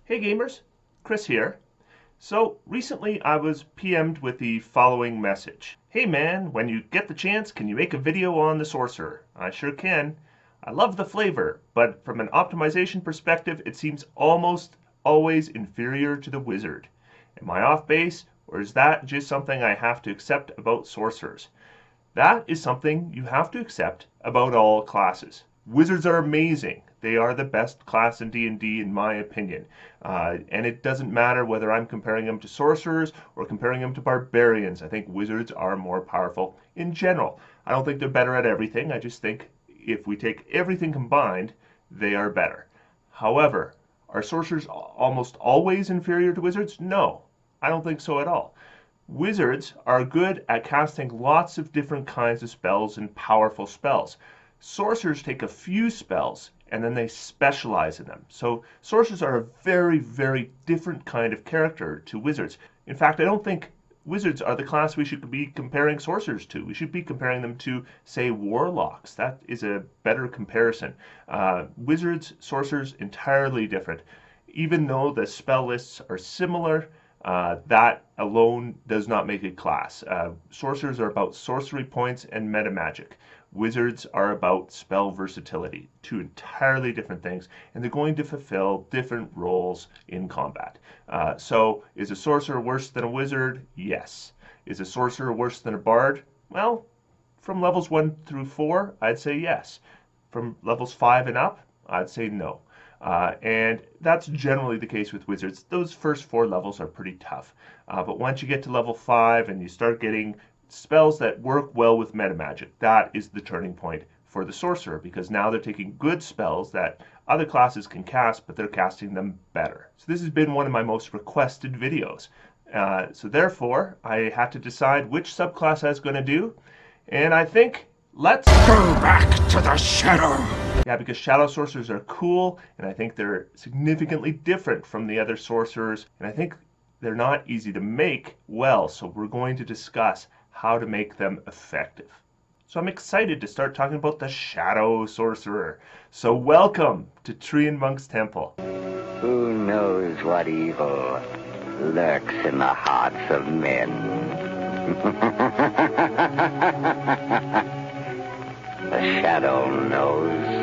Hey gamers, Chris here. So recently I was PM'd with the following message. Hey man, when you get the chance, can you make a video on the Sorcerer? I sure can. I love the flavor, but from an optimization perspective, it seems almost always inferior to the Wizard. Am I off base, or is that just something I have to accept about Sorcerers? That is something you have to accept about all classes. Wizards are amazing. They are the best class in D&D in my opinion. And it doesn't matter whether I'm comparing them to sorcerers or comparing them to barbarians. I think wizards are more powerful in general. I don't think they're better at everything. I just think if we take everything combined, they are better. However, are sorcerers almost always inferior to wizards? No, I don't think so at all. Wizards are good at casting lots of different kinds of spells and powerful spells. Sorcerers take a few spells and then they specialize in them. So sorcerers are a very, very different kind of character to wizards. In fact, I don't think wizards are the class we should be comparing sorcerers to. We should be comparing them to, say, warlocks. That is a better comparison. Wizards, sorcerers, entirely different. Even though the spell lists are similar, that alone does not make a class. Sorcerers are about sorcery points and metamagic. Wizards are about spell versatility. Two entirely different things, and they're going to fulfill different roles in combat. So, is a sorcerer worse than a wizard? Yes. Is a sorcerer worse than a bard? Well, from levels 1 through 4, I'd say yes. From levels 5 and up, I'd say no. And that's generally the case with wizards. Those first 4 levels are pretty tough. But once you get to level 5 and you start getting spells that work well with metamagic, that is the turning point for the sorcerer, because now they're taking good spells that other classes can cast, but they're casting them better. So this has been one of my most requested videos. So therefore, I had to decide which subclass I was going to do, and I think let's go back to the Shadow. Yeah, because Shadow Sorcerers are cool, and I think they're significantly different from the other Sorcerers, and I think they're not easy to make well, so we're going to discuss how to make them effective. So I'm excited to start talking about the Shadow Sorcerer. So welcome to Treantmonk's Temple. Who knows what evil lurks in the hearts of men? The Shadow knows.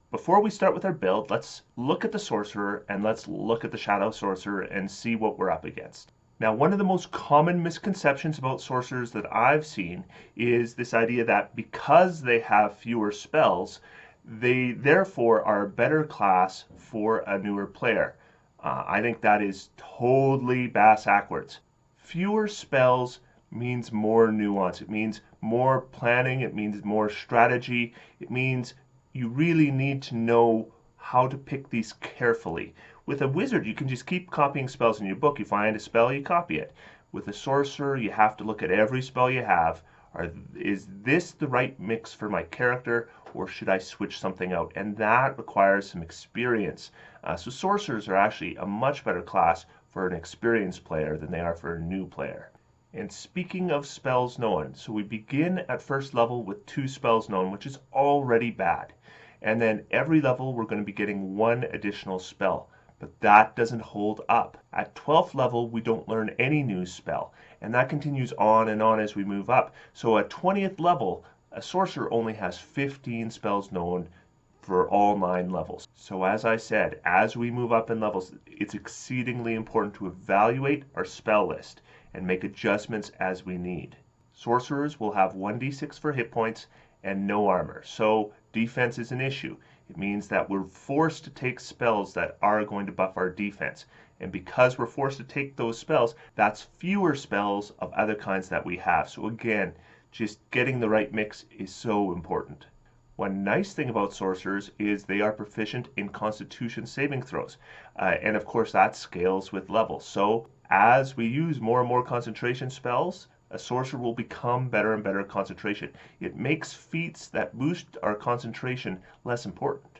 Before we start with our build, let's look at the Sorcerer and let's look at the Shadow Sorcerer and see what we're up against. Now, one of the most common misconceptions about Sorcerers that I've seen is this idea that because they have fewer spells, they therefore are a better class for a newer player. I think that is totally bass-ackwards. Fewer spells means more nuance. It means more planning. It means more strategy. It means you really need to know how to pick these carefully. With a wizard, you can just keep copying spells in your book. You find a spell, you copy it. With a sorcerer, you have to look at every spell you have. Is this the right mix for my character, or should I switch something out? And that requires some experience. So sorcerers are actually a much better class for an experienced player than they are for a new player. And speaking of spells known, so we begin at first level with 2 spells known, which is already bad. And then every level we're going to be getting 1 additional spell. But that doesn't hold up. At 12th level, we don't learn any new spell. And that continues on and on as we move up. So at 20th level, a sorcerer only has 15 spells known for all 9 levels. So as I said, as we move up in levels, it's exceedingly important to evaluate our spell list and make adjustments as we need. Sorcerers will have 1d6 for hit points and no armor. So defense is an issue. It means that we're forced to take spells that are going to buff our defense. And because we're forced to take those spells, that's fewer spells of other kinds that we have. So again, just getting the right mix is so important. One nice thing about sorcerers is they are proficient in Constitution saving throws. And of course that scales with levels. So as we use more and more concentration spells, a sorcerer will become better and better at concentration. It makes feats that boost our concentration less important.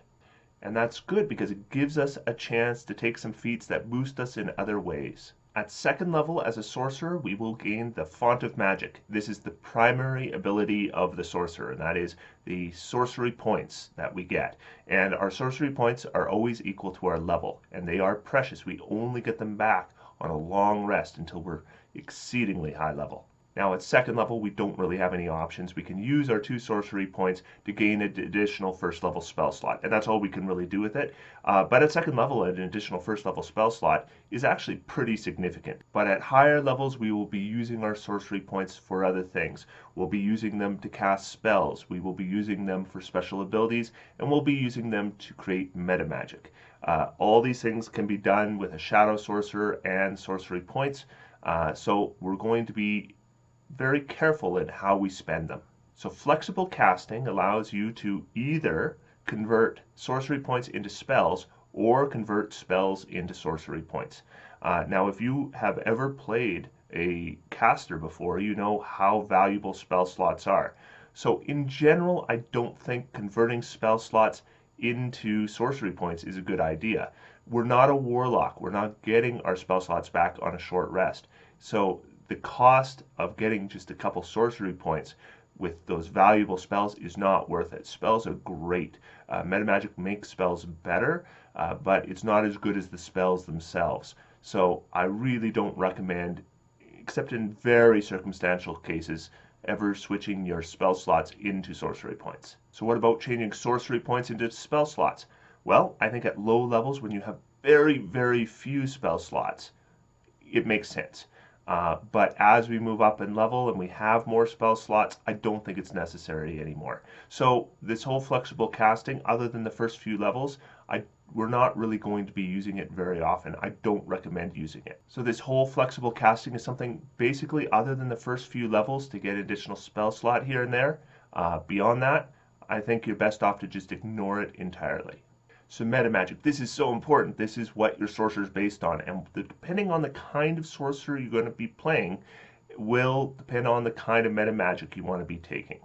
And that's good because it gives us a chance to take some feats that boost us in other ways. At second level as a sorcerer, we will gain the Font of Magic. This is the primary ability of the sorcerer, and that is the sorcery points that we get. And our sorcery points are always equal to our level, and they are precious. We only get them back on a long rest until we're exceedingly high level. Now at second level, we don't really have any options. We can use our 2 sorcery points to gain an additional first level spell slot, and that's all we can really do with it. But at second level, an additional first level spell slot is actually pretty significant. But at higher levels, we will be using our sorcery points for other things. We'll be using them to cast spells, we will be using them for special abilities, and we'll be using them to create metamagic. All these things can be done with a Shadow Sorcerer and sorcery points, so we're going to be very careful in how we spend them. So flexible casting allows you to either convert sorcery points into spells or convert spells into sorcery points. Now, if you have ever played a caster before, you know how valuable spell slots are. So in general, I don't think converting spell slots into sorcery points is a good idea. We're not a warlock. We're not getting our spell slots back on a short rest. So the cost of getting just a couple sorcery points with those valuable spells is not worth it. Spells are great. Metamagic makes spells better, but it's not as good as the spells themselves. So I really don't recommend, except in very circumstantial cases, ever switching your spell slots into sorcery points. So what about changing sorcery points into spell slots? Well, I think at low levels, when you have very, very few spell slots, it makes sense. But as we move up in level and we have more spell slots, I don't think it's necessary anymore. So this whole flexible casting, other than the first few levels, we're not really going to be using it very often. I don't recommend using it. So this whole flexible casting is something basically other than the first few levels to get additional spell slot here and there. Beyond that, I think you're best off to just ignore it entirely. So metamagic, this is so important. This is what your sorcerer is based on, and depending on the kind of sorcerer you're going to be playing will depend on the kind of metamagic you want to be taking.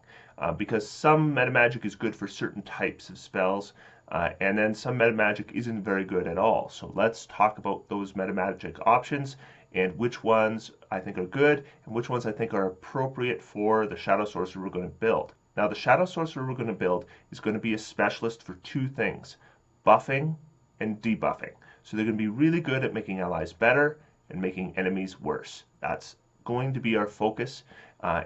Because some metamagic is good for certain types of spells, and then some metamagic isn't very good at all. So let's talk about those metamagic options and which ones I think are good and which ones I think are appropriate for the Shadow Sorcerer we're going to build. Now the Shadow Sorcerer we're going to build is going to be a specialist for 2 things: buffing and debuffing. So they're going to be really good at making allies better and making enemies worse. That's going to be our focus.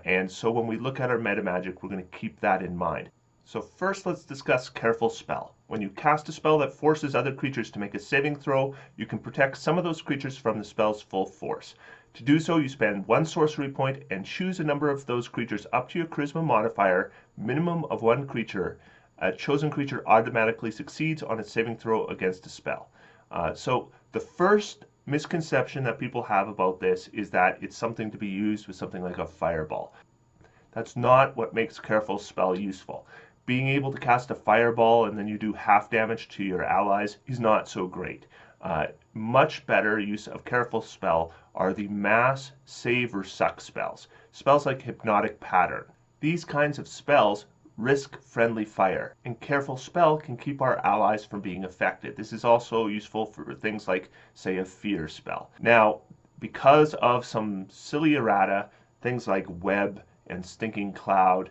And so when we look at our metamagic, we're going to keep that in mind. So first, let's discuss Careful Spell. When you cast a spell that forces other creatures to make a saving throw, you can protect some of those creatures from the spell's full force. To do so, you spend 1 sorcery point and choose a number of those creatures up to your charisma modifier, minimum of 1 creature. A chosen creature automatically succeeds on its saving throw against a spell. So the first misconception that people have about this is that it's something to be used with something like a fireball. That's not what makes Careful Spell useful. Being able to cast a fireball and then you do half damage to your allies is not so great. Much better use of Careful Spell are the mass, save, or suck spells. Spells like Hypnotic Pattern. These kinds of spells risk friendly fire, and Careful Spell can keep our allies from being affected. This is also useful for things like, say, a Fear spell. Now, because of some silly errata, things like Web and Stinking Cloud,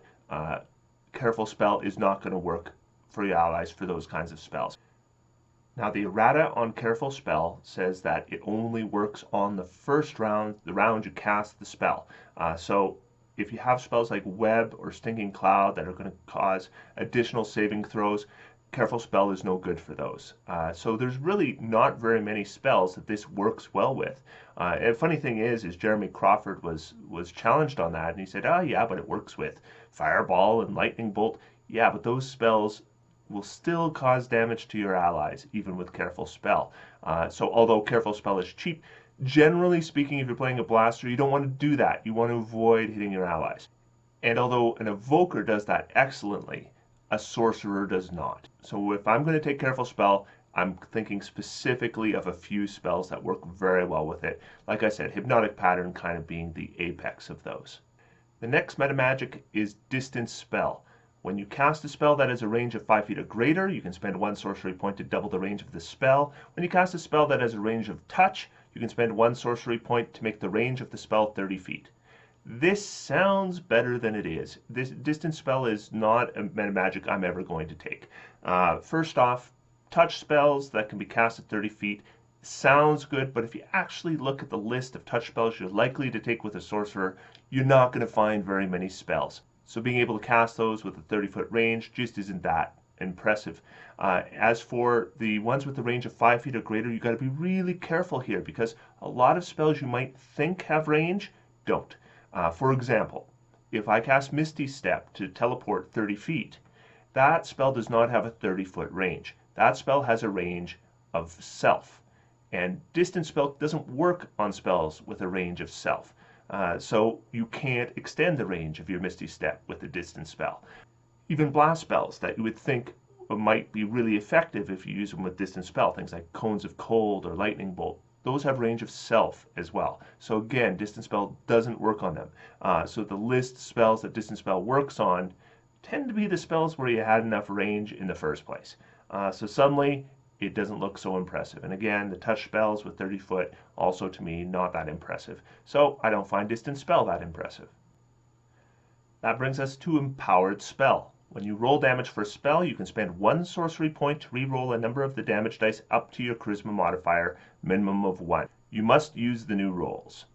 Careful Spell is not going to work for your allies for those kinds of spells. Now, the errata on Careful Spell says that it only works on the first round, the round you cast the spell. So if you have spells like Web or Stinking Cloud that are going to cause additional saving throws, Careful Spell is no good for those. So there's really not very many spells that this works well with. And funny thing is Jeremy Crawford was challenged on that, and he said, oh yeah, but it works with Fireball and Lightning Bolt. Yeah, but those spells will still cause damage to your allies, even with Careful Spell. So although Careful Spell is cheap, generally speaking, if you're playing a blaster, you don't want to do that. You want to avoid hitting your allies. And although an evoker does that excellently, a sorcerer does not. So if I'm going to take Careful Spell, I'm thinking specifically of a few spells that work very well with it. Like I said, Hypnotic Pattern kind of being the apex of those. The next metamagic is Distance Spell. When you cast a spell that has a range of 5 feet or greater, you can spend 1 sorcery point to double the range of the spell. When you cast a spell that has a range of touch, you you can spend 1 sorcery point to make the range of the spell 30 feet. This sounds better than it is. This distance spell is not a metamagic I'm ever going to take. First off, touch spells that can be cast at 30 feet sounds good, but if you actually look at the list of touch spells you're likely to take with a sorcerer, you're not going to find very many spells. So being able to cast those with a 30-foot range just isn't that impressive. As for the ones with the range of 5 feet or greater, you got to be really careful here because a lot of spells you might think have range don't. For example, if I cast Misty Step to teleport 30 feet, that spell does not have a 30-foot range. That spell has a range of self. And distance spell doesn't work on spells with a range of self. So you can't extend the range of your Misty Step with a distance spell. Even blast spells that you would think might be really effective if you use them with distance spell, things like Cones of Cold or Lightning Bolt, those have range of self as well. So again, distance spell doesn't work on them. So the list spells that distance spell works on tend to be the spells where you had enough range in the first place. So suddenly, it doesn't look so impressive. And again, the touch spells with 30 foot, also to me, not that impressive. So I don't find distance spell that impressive. That brings us to empowered spell. When you roll damage for a spell, you can spend 1 sorcery point to re-roll a number of the damage dice up to your charisma modifier, minimum of 1. You must use the new rolls.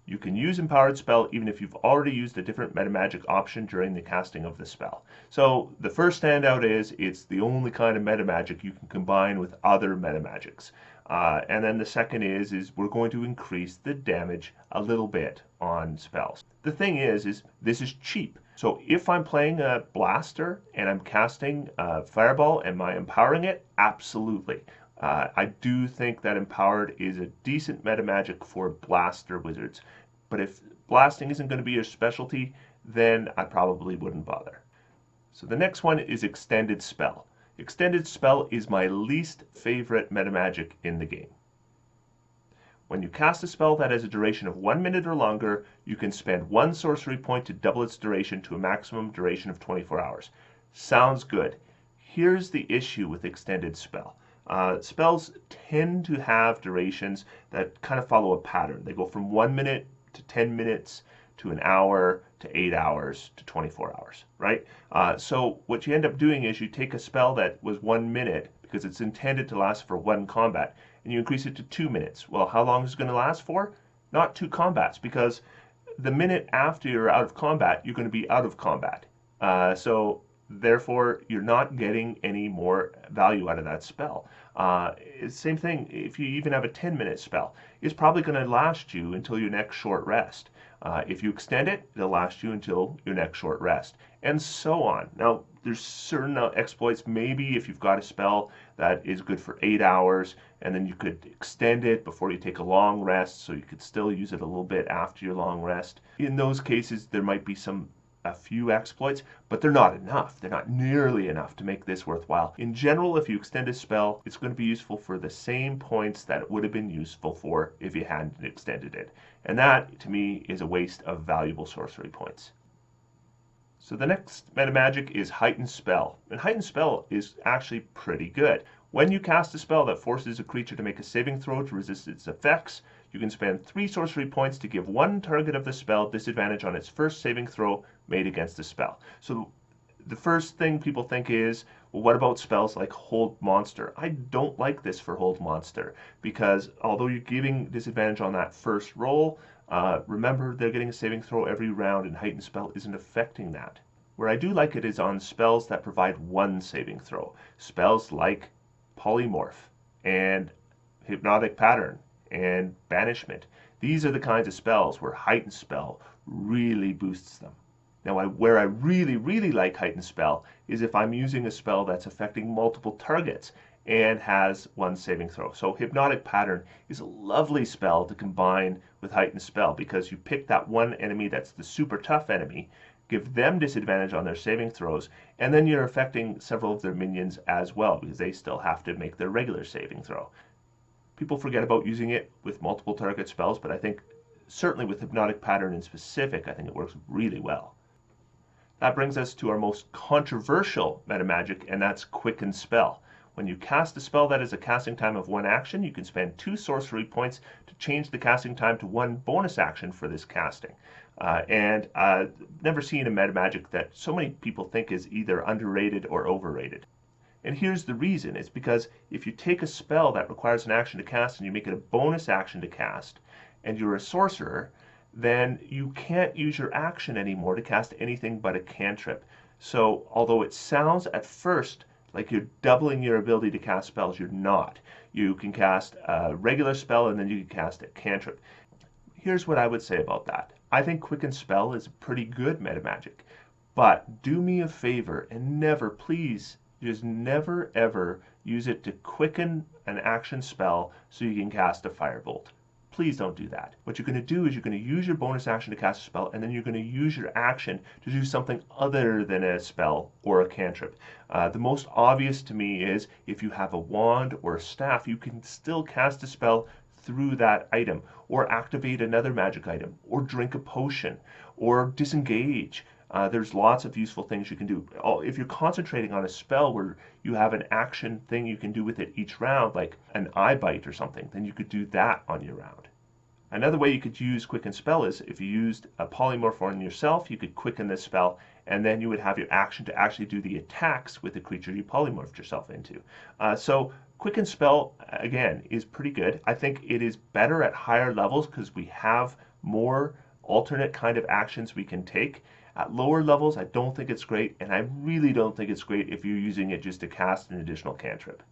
You can use empowered spell even if you've already used a different metamagic option during the casting of the spell. So the first standout is it's the only kind of metamagic you can combine with other metamagics. And then the second is we're going to increase the damage a little bit on spells. The thing is this is cheap. So if I'm playing a blaster and I'm casting a fireball, am I empowering it? Absolutely. I do think that empowered is a decent metamagic for blaster wizards, but if blasting isn't going to be your specialty, then I probably wouldn't bother. So the next one is extended spell. Extended spell is my least favorite metamagic in the game. When you cast a spell that has a duration of 1 minute or longer, you can spend 1 sorcery point to double its duration to a maximum duration of 24 hours. Sounds good. Here's the issue with extended spell. Spells tend to have durations that kind of follow a pattern. They go from 1 minute to 10 minutes to an hour to 8 hours to 24 hours, right? So what you end up doing is you take a spell that was 1 minute because it's intended to last for 1 combat and you increase it to 2 minutes. Well, how long is it going to last for? Not 2 combats because the minute after you're out of combat, you're going to be out of combat. So therefore, you're not getting any more value out of that spell. Same thing, if you even have a 10-minute spell, it's probably going to last you until your next short rest. If you extend it, it'll last you until your next short rest, and so on. Now, there's certain exploits, maybe if you've got a spell that is good for 8 hours, and then you could extend it before you take a long rest, so you could still use it a little bit after your long rest. In those cases, there might be a few exploits, but they're not enough. They're not nearly enough to make this worthwhile. In general, if you extend a spell, it's going to be useful for the same points that it would have been useful for if you hadn't extended it. And that, to me, is a waste of valuable sorcery points. So the next metamagic is heightened spell. And heightened spell is actually pretty good. When you cast a spell that forces a creature to make a saving throw to resist its effects, you can spend 3 sorcery points to give one target of the spell disadvantage on its first saving throw made against the spell. So the first thing people think is, well, what about spells like Hold Monster? I don't like this for Hold Monster because although you're giving disadvantage on that first roll, remember they're getting a saving throw every round and heightened spell isn't affecting that. Where I do like it is on spells that provide 1 saving throw. Spells like Polymorph and Hypnotic Pattern and Banishment. These are the kinds of spells where heightened spell really boosts them. Now, where I really like heightened spell is if I'm using a spell that's affecting multiple targets and has 1 saving throw. So Hypnotic Pattern is a lovely spell to combine with heightened spell because you pick that one enemy that's the super tough enemy, give them disadvantage on their saving throws, and then you're affecting several of their minions as well because they still have to make their regular saving throw. People forget about using it with multiple target spells, but I think certainly with Hypnotic Pattern in specific, I think it works really well. That brings us to our most controversial metamagic, and that's Quicken Spell. When you cast a spell that is a casting time of 1 action, you can spend 2 sorcery points to change the casting time to 1 bonus action for this casting. And I've never seen a Metamagic that so many people think is either underrated or overrated. And here's the reason. It's because if you take a spell that requires an action to cast and you make it a bonus action to cast, and you're a sorcerer, then you can't use your action anymore to cast anything but a cantrip. So although it sounds at first like you're doubling your ability to cast spells, you're not. You can cast a regular spell and then you can cast a cantrip. Here's what I would say about that. I think Quicken Spell is a pretty good Metamagic, but do me a favor and never, please, just never ever use it to quicken an action spell so you can cast a firebolt. Please don't do that. What you're going to do is you're going to use your bonus action to cast a spell, and then you're going to use your action to do something other than a spell or a cantrip. The most obvious to me is if you have a wand or a staff, you can still cast a spell through that item, or activate another magic item, or drink a potion, or disengage. There's lots of useful things you can do. If you're concentrating on a spell where you have an action thing you can do with it each round, like an eye bite or something, then you could do that on your round. Another way you could use Quicken Spell is if you used a polymorph on yourself, you could quicken this spell, and then you would have your action to actually do the attacks with the creature you polymorphed yourself into. So Quicken Spell, again, is pretty good. I think it is better at higher levels because we have more alternate kind of actions we can take. At lower levels, I don't think it's great, and I really don't think it's great if you're using it just to cast an additional cantrip.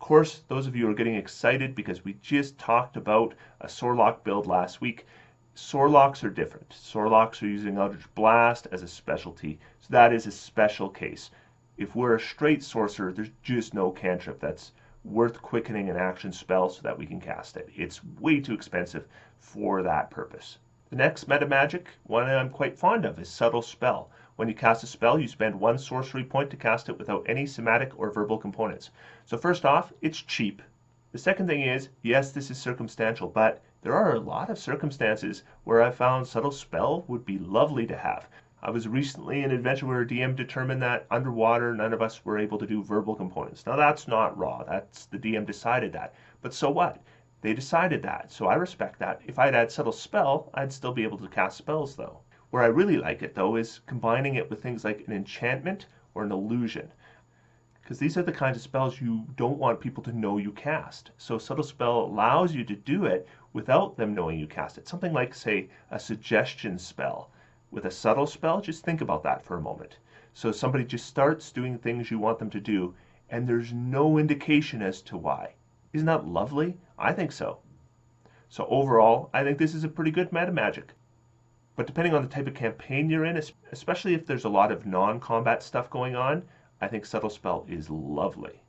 Of course, those of you are getting excited because we just talked about a Sorlock build last week. Sorlocks are different. Sorlocks are using Eldritch Blast as a specialty, so that is a special case. If we're a straight sorcerer, there's just no cantrip that's worth quickening an action spell so that we can cast it. It's way too expensive for that purpose. The next Metamagic, one I'm quite fond of, is Subtle Spell. When you cast a spell, you spend 1 sorcery point to cast it without any somatic or verbal components. So first off, it's cheap. The second thing is, yes, this is circumstantial, but there are a lot of circumstances where I found Subtle Spell would be lovely to have. I was recently in an adventure where a DM determined that underwater none of us were able to do verbal components. Now that's not raw, that's the DM decided that. But so what? They decided that, so I respect that. If I'd had Subtle Spell, I'd still be able to cast spells though. Where I really like it though is combining it with things like an enchantment or an illusion. Because these are the kinds of spells you don't want people to know you cast. So Subtle Spell allows you to do it without them knowing you cast it. Something like, say, a suggestion spell. With a Subtle Spell, just think about that for a moment. So somebody just starts doing things you want them to do, and there's no indication as to why. Isn't that lovely? I think so. So overall, I think this is a pretty good Metamagic. But depending on the type of campaign you're in, especially if there's a lot of non-combat stuff going on, I think Subtle Spell is lovely.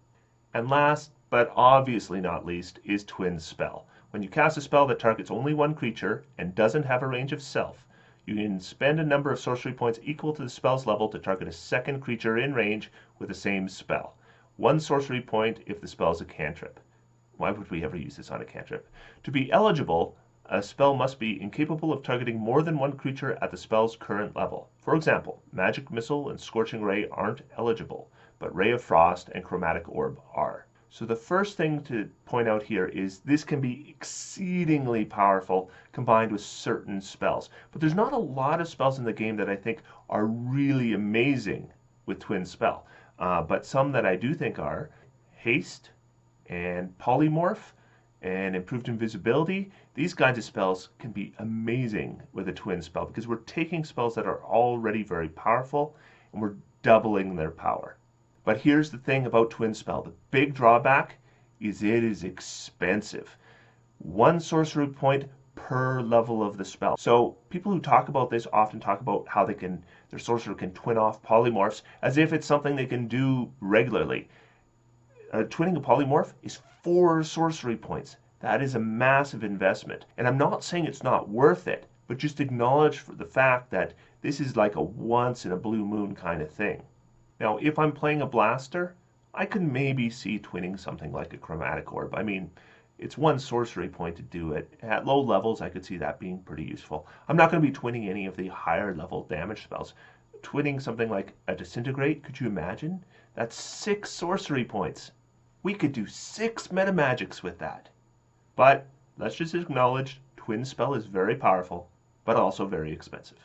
And last, but obviously not least, is Twin Spell. When you cast a spell that targets only one creature and doesn't have a range of self, you can spend a number of sorcery points equal to the spell's level to target a second creature in range with the same spell. 1 sorcery point if the spell is a cantrip. Why would we ever use this on a cantrip? To be eligible, a spell must be incapable of targeting more than one creature at the spell's current level. For example, Magic Missile and Scorching Ray aren't eligible, but Ray of Frost and Chromatic Orb are. So the first thing to point out here is this can be exceedingly powerful combined with certain spells. But there's not a lot of spells in the game that I think are really amazing with Twin Spell. But some that I do think are Haste and Polymorph and Improved Invisibility. These kinds of spells can be amazing with a Twin Spell because we're taking spells that are already very powerful and we're doubling their power. But here's the thing about Twin Spell. The big drawback is it is expensive. 1 sorcery point per level of the spell. So people who talk about this often talk about how their sorcerer can twin off polymorphs as if it's something they can do regularly. Twinning a polymorph is 4 sorcery points. That is a massive investment. And I'm not saying it's not worth it, but just acknowledge the fact that this is like a once in a blue moon kind of thing. Now, if I'm playing a blaster, I could maybe see twinning something like a Chromatic Orb. I mean, it's 1 sorcery point to do it. At low levels, I could see that being pretty useful. I'm not going to be twinning any of the higher level damage spells. Twinning something like a Disintegrate, could you imagine? That's 6 sorcery points. We could do 6 Metamagics with that. But let's just acknowledge Twin Spell is very powerful, but also very expensive.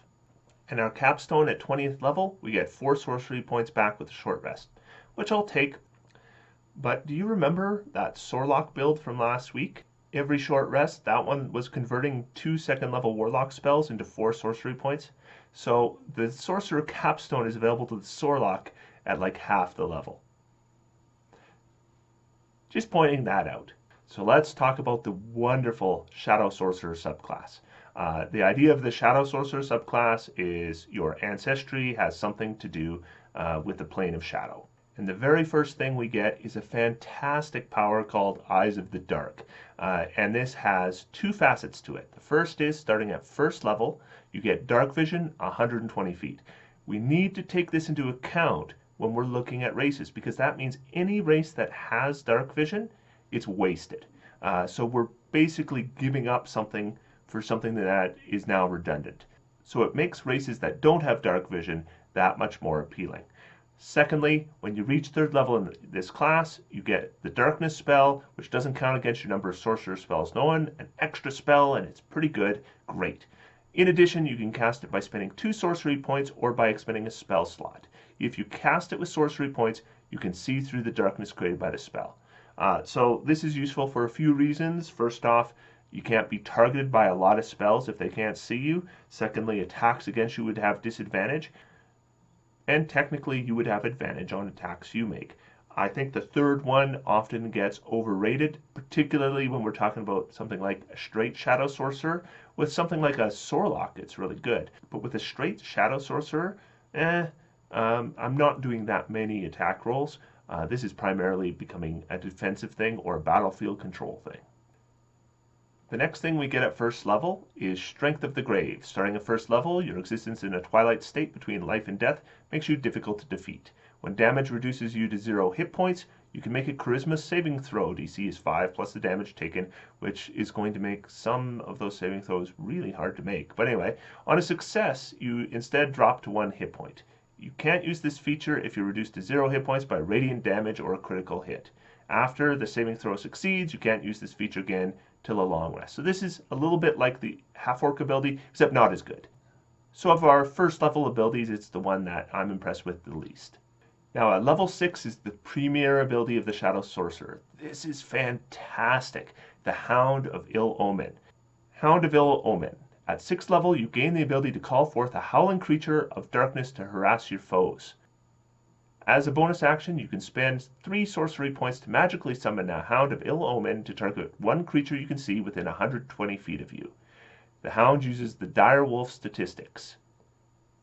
And our capstone at 20th level, we get 4 sorcery points back with a short rest, which I'll take. But do you remember that Sorlock build from last week? Every short rest, that one was converting 2 second level Warlock spells into 4 sorcery points. So the Sorcerer capstone is available to the Sorlock at like half the level. Just pointing that out. So let's talk about the wonderful Shadow Sorcerer subclass. The idea of the Shadow Sorcerer subclass is your ancestry has something to do with the plane of shadow. And the very first thing we get is a fantastic power called Eyes of the Dark. And this has 2 facets to it. The first is, starting at first level, you get dark vision 120 feet. We need to take this into account when we're looking at races, because that means any race that has dark vision, it's wasted. So we're basically giving up something for something that is now redundant. So it makes races that don't have dark vision that much more appealing. Secondly, when you reach 3rd level in this class, you get the Darkness spell, which doesn't count against your number of Sorcerer spells known, an extra spell, and it's pretty good. Great. In addition, you can cast it by spending 2 sorcery points or by expending a spell slot. If you cast it with sorcery points, you can see through the darkness created by the spell. So this is useful for a few reasons. First off, you can't be targeted by a lot of spells if they can't see you. Secondly, attacks against you would have disadvantage. And technically, you would have advantage on attacks you make. I think the third one often gets overrated, particularly when we're talking about something like a straight Shadow Sorcerer. With something like a Sorlock, it's really good. But with a straight Shadow Sorcerer, I'm not doing that many attack rolls. This is primarily becoming a defensive thing or a battlefield control thing. The next thing we get at first level is Strength of the Grave. Starting at first level, your existence in a twilight state between life and death makes you difficult to defeat. When damage reduces you to 0 hit points, you can make a Charisma saving throw. DC is 5 plus the damage taken, which is going to make some of those saving throws really hard to make. But anyway, on a success, you instead drop to 1 hit point. You can't use this feature if you're reduced to 0 hit points by radiant damage or a critical hit. After the saving throw succeeds, you can't use this feature again till a long rest. So this is a little bit like the half-orc ability, except not as good. So of our first level abilities, it's the one that I'm impressed with the least. Now at level 6 is the premier ability of the Shadow Sorcerer. This is fantastic. The Hound of Ill Omen. Hound of Ill Omen. At 6th level, you gain the ability to call forth a howling creature of darkness to harass your foes. As a bonus action, you can spend 3 sorcery points to magically summon a Hound of Ill Omen to target one creature you can see within 120 feet of you. The Hound uses the Dire Wolf statistics.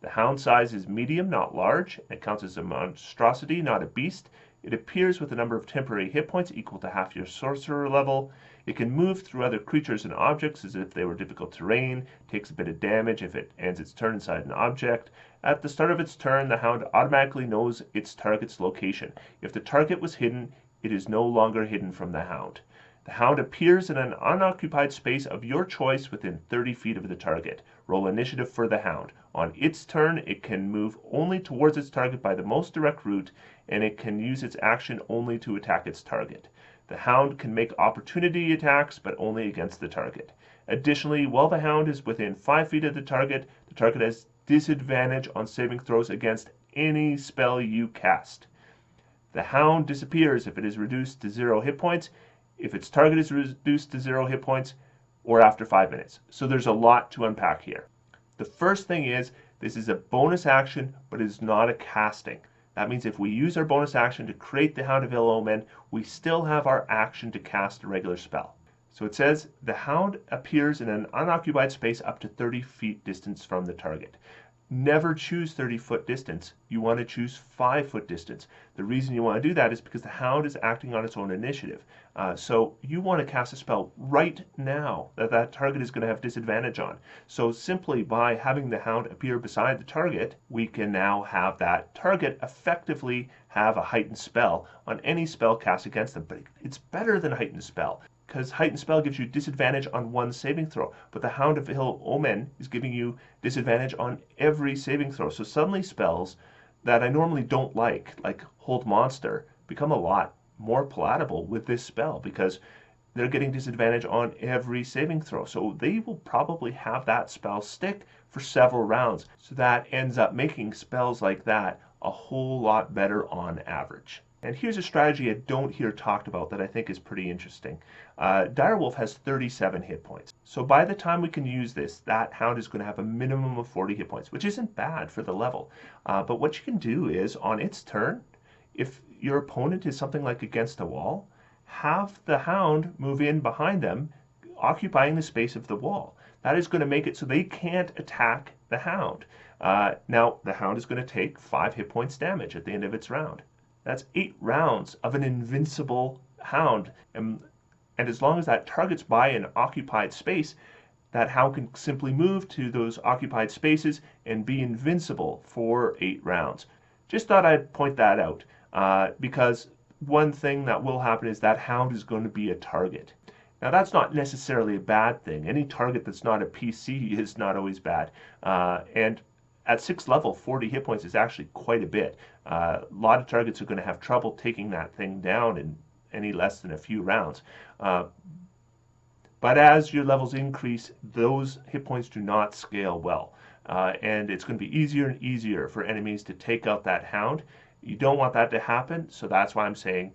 The Hound size is medium, not large. It counts as a monstrosity, not a beast. It appears with a number of temporary hit points equal to half your sorcerer level. It can move through other creatures and objects as if they were difficult terrain, takes a bit of damage if it ends its turn inside an object. At the start of its turn, the Hound automatically knows its target's location. If the target was hidden, it is no longer hidden from the Hound. The Hound appears in an unoccupied space of your choice within 30 feet of the target. Roll initiative for the Hound. On its turn, it can move only towards its target by the most direct route, and it can use its action only to attack its target. The Hound can make opportunity attacks, but only against the target. Additionally, while the Hound is within 5 feet of the target has disadvantage on saving throws against any spell you cast. The Hound disappears if it is reduced to 0 hit points, if its target is reduced to 0 hit points, or after 5 minutes. So there's a lot to unpack here. The first thing is, this is a bonus action, but it is not a casting. That means if we use our bonus action to create the Hound of Ill Omen, we still have our action to cast a regular spell. So it says, the Hound appears in an unoccupied space up to 30 feet distance from the target. Never choose 30-foot distance. You want to choose 5-foot distance. The reason you want to do that is because the Hound is acting on its own initiative. So you want to cast a spell right now that target is going to have disadvantage on. So simply by having the Hound appear beside the target, we can now have that target effectively have a heightened spell on any spell cast against them. But it's better than a heightened spell, because heightened spell gives you disadvantage on one saving throw, but the Hound of Ill Omen is giving you disadvantage on every saving throw. So suddenly spells that I normally don't like Hold Monster, become a lot more palatable with this spell because they're getting disadvantage on every saving throw. So they will probably have that spell stick for several rounds. So that ends up making spells like that a whole lot better on average. And here's a strategy I don't hear talked about that I think is pretty interesting. Direwolf has 37 hit points. So by the time we can use this, that hound is going to have a minimum of 40 hit points, which isn't bad for the level. But what you can do is, on its turn, if your opponent is something like against a wall, have the hound move in behind them, occupying the space of the wall. That is going to make it so they can't attack the hound. Now, the hound is going to take 5 hit points damage at the end of its round. That's 8 rounds of an invincible hound. And as long as that targets by an occupied space, that hound can simply move to those occupied spaces and be invincible for 8 rounds. Just thought I'd point that out because one thing that will happen is that hound is going to be a target. Now, that's not necessarily a bad thing. Any target that's not a PC is not always bad. And at 6th level, 40 hit points is actually quite a bit. A lot of targets are going to have trouble taking that thing down in any less than a few rounds. But as your levels increase, those hit points do not scale well. And it's going to be easier and easier for enemies to take out that hound. You don't want that to happen, so that's why I'm saying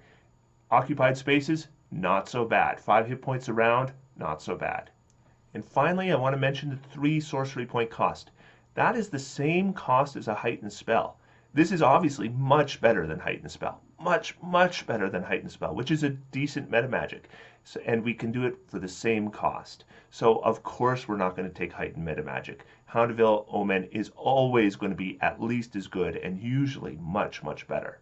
occupied spaces, not so bad. 5 hit points a round, not so bad. And finally, I want to mention the 3 sorcery point cost. That is the same cost as a heightened spell. This is obviously much better than heightened spell. Much, much better than heightened spell, which is a decent metamagic. So, and we can do it for the same cost. So of course we're not going to take heightened metamagic. Hound of Ill Omen is always going to be at least as good and usually much, much better.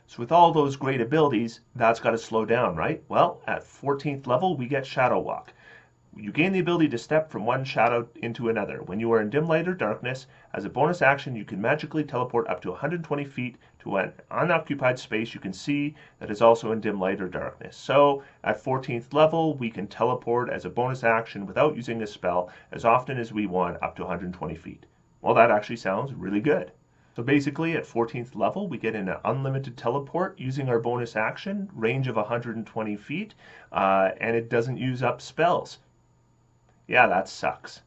So with all those great abilities, that's got to slow down, right? Well, at 14th level, we get Shadow Walk. You gain the ability to step from one shadow into another. When you are in dim light or darkness, as a bonus action, you can magically teleport up to 120 feet to an unoccupied space you can see that is also in dim light or darkness. So, at 14th level, we can teleport as a bonus action without using a spell as often as we want up to 120 feet. Well, that actually sounds really good. So basically, at 14th level, we get an unlimited teleport using our bonus action, range of 120 feet, and it doesn't use up spells. Yeah, that sucks.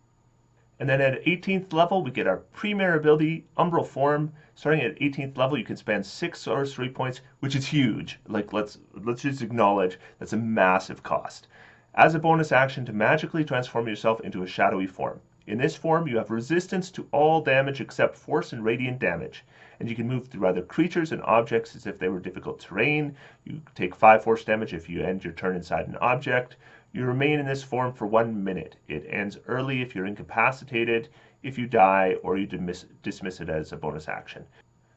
And then at 18th level, we get our premier ability, Umbral Form. Starting at 18th level, you can spend 6 sorcery points, which is huge. Like, let's just acknowledge that's a massive cost. As a bonus action to magically transform yourself into a shadowy form. In this form, you have resistance to all damage except force and radiant damage. And you can move through other creatures and objects as if they were difficult terrain. You take 5 force damage if you end your turn inside an object. You remain in this form for 1 minute. It ends early if you're incapacitated, if you die, or you dismiss it as a bonus action.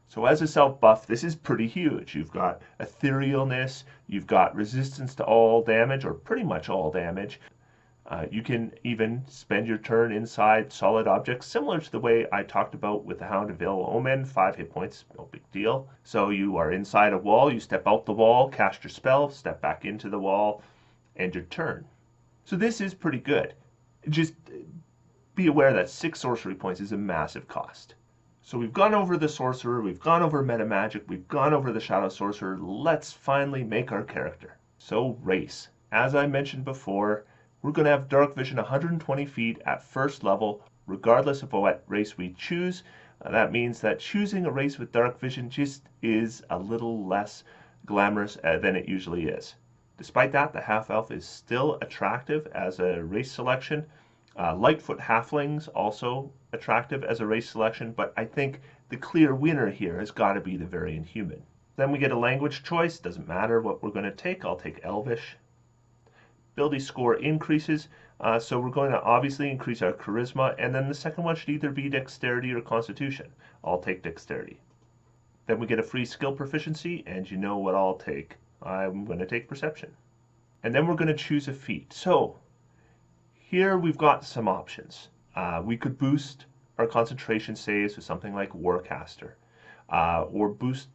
So as a self buff, this is pretty huge. You've got etherealness, you've got resistance to all damage, or pretty much all damage. You can even spend your turn inside solid objects, similar to the way I talked about with the Hound of Ill Omen, 5 hit points, no big deal. So you are inside a wall, you step out the wall, cast your spell, step back into the wall, end your turn. So this is pretty good. Just be aware that 6 sorcery points is a massive cost. So we've gone over the Sorcerer, we've gone over Metamagic, we've gone over the Shadow Sorcerer. Let's finally make our character. So race. As I mentioned before, we're going to have Dark Vision 120 feet at 1st level, regardless of what race we choose. That means that choosing a race with Dark Vision just is a little less glamorous than it usually is. Despite that, the half-elf is still attractive as a race selection. Lightfoot halflings also attractive as a race selection, but I think the clear winner here has got to be the variant human. Then we get a language choice. Doesn't matter what we're going to take. I'll take Elvish. Ability score increases, so we're going to obviously increase our charisma, and then the second one should either be dexterity or constitution. I'll take dexterity. Then we get a free skill proficiency, and you know what I'll take. I'm going to take perception. And then we're going to choose a feat. So here we've got some options. We could boost our concentration saves with something like Warcaster, or boost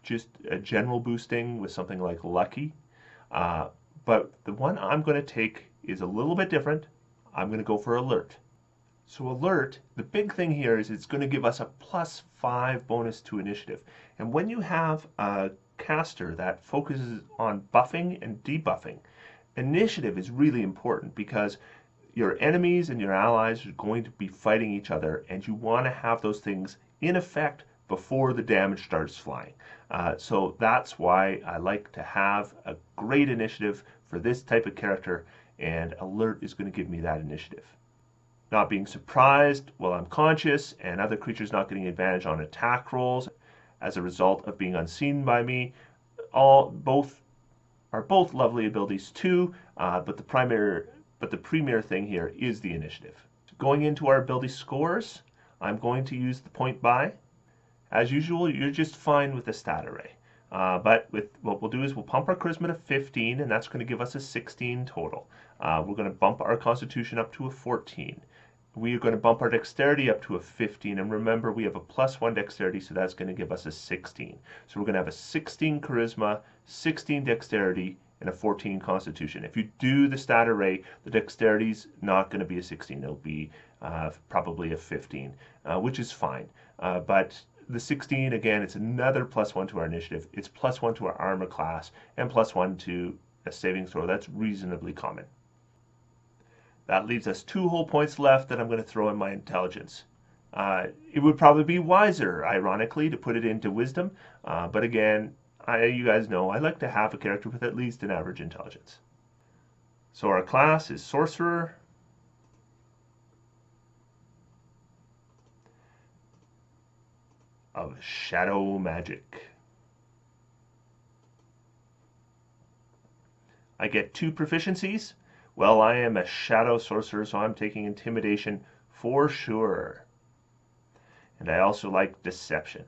just a general boosting with something like Lucky. But the one I'm going to take is a little bit different. I'm going to go for Alert. So alert, the big thing here is it's going to give us a +5 bonus to initiative. And when you have a caster that focuses on buffing and debuffing, initiative is really important because your enemies and your allies are going to be fighting each other, and you want to have those things in effect before the damage starts flying. So that's why I like to have a great initiative for this type of character, and alert is going to give me that initiative. Not being surprised while I'm conscious, and other creatures not getting advantage on attack rolls as a result of being unseen by me, are both lovely abilities too, but the premier thing here is the initiative. Going into our ability scores, I'm going to use the point buy. As usual, you're just fine with the stat array. But what we'll do is we'll pump our charisma to 15, and that's going to give us a 16 total. We're going to bump our constitution up to a 14. We are going to bump our dexterity up to a 15, and remember we have a +1 dexterity, so that's going to give us a 16. So we're going to have a 16 charisma, 16 dexterity, and a 14 constitution. If you do the stat array, the dexterity's not going to be a 16. It'll be probably a 15, which is fine. But the 16, again, it's another +1 to our initiative. It's +1 to our armor class, and +1 to a saving throw. That's reasonably common. That leaves us 2 whole points left that I'm going to throw in my intelligence. It would probably be wiser, ironically, to put it into wisdom, but again, you guys know I like to have a character with at least an average intelligence. So our class is Sorcerer. Of Shadow Magic. I get 2 proficiencies. Well, I am a Shadow Sorcerer, so I'm taking Intimidation for sure. And I also like Deception.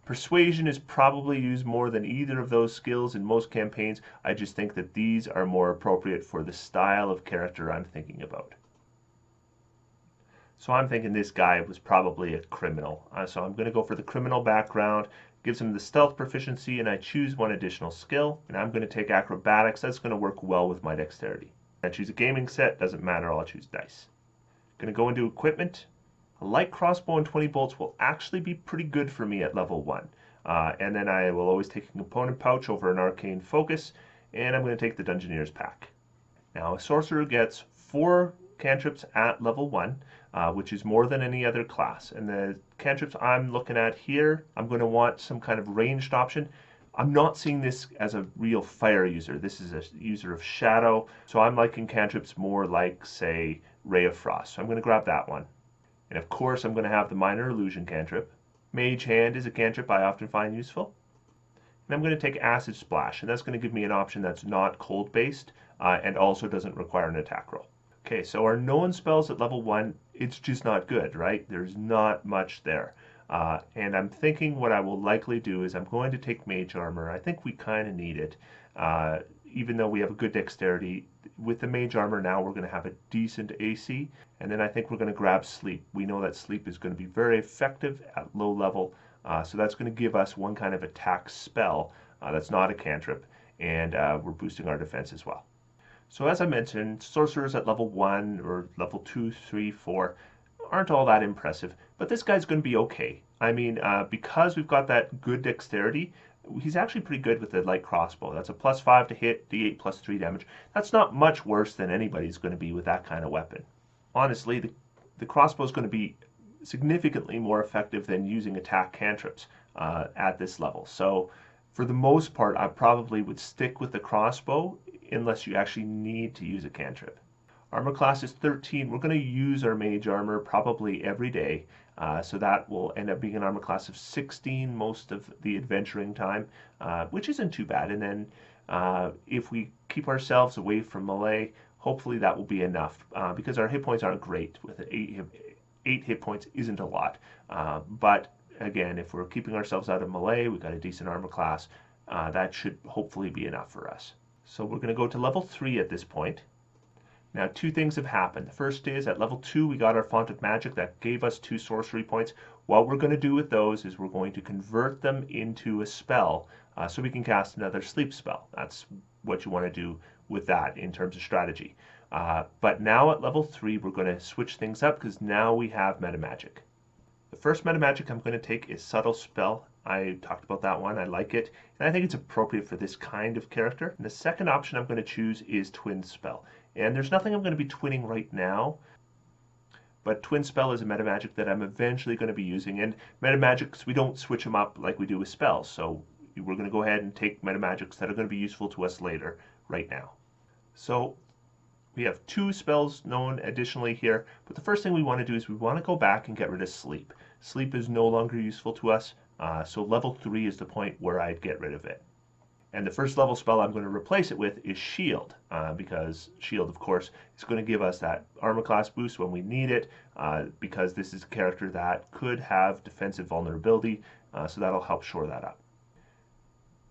Persuasion is probably used more than either of those skills in most campaigns. I just think that these are more appropriate for the style of character I'm thinking about. So I'm thinking this guy was probably a criminal. So I'm going to go for the criminal background. Gives him the stealth proficiency, and I choose 1 additional skill, and I'm going to take acrobatics. That's going to work well with my dexterity. I choose a gaming set, doesn't matter, I'll choose dice. Going to go into equipment. A light crossbow and 20 bolts will actually be pretty good for me at level 1. And then I will always take a component pouch over an arcane focus, and I'm going to take the Dungeoneer's pack. Now a sorcerer gets 4 cantrips at level 1, which is more than any other class. And the cantrips I'm looking at here, I'm going to want some kind of ranged option. I'm not seeing this as a real fire user. This is a user of shadow, so I'm liking cantrips more like, say, Ray of Frost. So I'm going to grab that one. And of course, I'm going to have the Minor Illusion cantrip. Mage Hand is a cantrip I often find useful. And I'm going to take Acid Splash, and that's going to give me an option that's not cold-based and also doesn't require an attack roll. Okay, so our known spells at level 1, it's just not good, right? There's not much there. And I'm thinking what I will likely do is I'm going to take Mage Armor. I think we kind of need it. Even though we have a good dexterity, with the Mage Armor now we're going to have a decent AC. And then I think we're going to grab Sleep. We know that Sleep is going to be very effective at low level. So that's going to give us 1 kind of attack spell that's not a cantrip. And we're boosting our defense as well. So as I mentioned, sorcerers at level 1 or level 2, 3, 4 aren't all that impressive, but this guy's going to be okay. I mean, because we've got that good dexterity, he's actually pretty good with the light crossbow. That's a +5 to hit, d8 +3 damage. That's not much worse than anybody's going to be with that kind of weapon. Honestly, the crossbow is going to be significantly more effective than using attack cantrips at this level. So for the most part, I probably would stick with the crossbow unless you actually need to use a cantrip. Armor class is 13. We're going to use our mage armor probably every day, so that will end up being an armor class of 16 most of the adventuring time, which isn't too bad. And then if we keep ourselves away from melee, hopefully that will be enough, because our hit points aren't great. With 8 hit points isn't a lot, but again, if we're keeping ourselves out of melee, we've got a decent armor class, that should hopefully be enough for us. So we're going to go to level 3 at this point. Now 2 things have happened. The first is at level 2 we got our Font of Magic that gave us 2 sorcery points. What we're going to do with those is we're going to convert them into a spell so we can cast another sleep spell. That's what you want to do with that in terms of strategy. But now at level 3, we're going to switch things up because now we have Metamagic. The first Metamagic I'm going to take is Subtle Spell. I talked about that one. I like it, and I think it's appropriate for this kind of character. And the second option I'm going to choose is Twin Spell. And there's nothing I'm going to be twinning right now, but Twin Spell is a Metamagic that I'm eventually going to be using. And Metamagics, we don't switch them up like we do with spells, so we're going to go ahead and take Metamagics that are going to be useful to us later, right now. So we have 2 spells known additionally here, but the first thing we want to do is we want to go back and get rid of Sleep. Sleep is no longer useful to us, so level 3 is the point where I'd get rid of it. And the first level spell I'm going to replace it with is Shield, because Shield, of course, is going to give us that armor class boost when we need it, because this is a character that could have defensive vulnerability, so that'll help shore that up.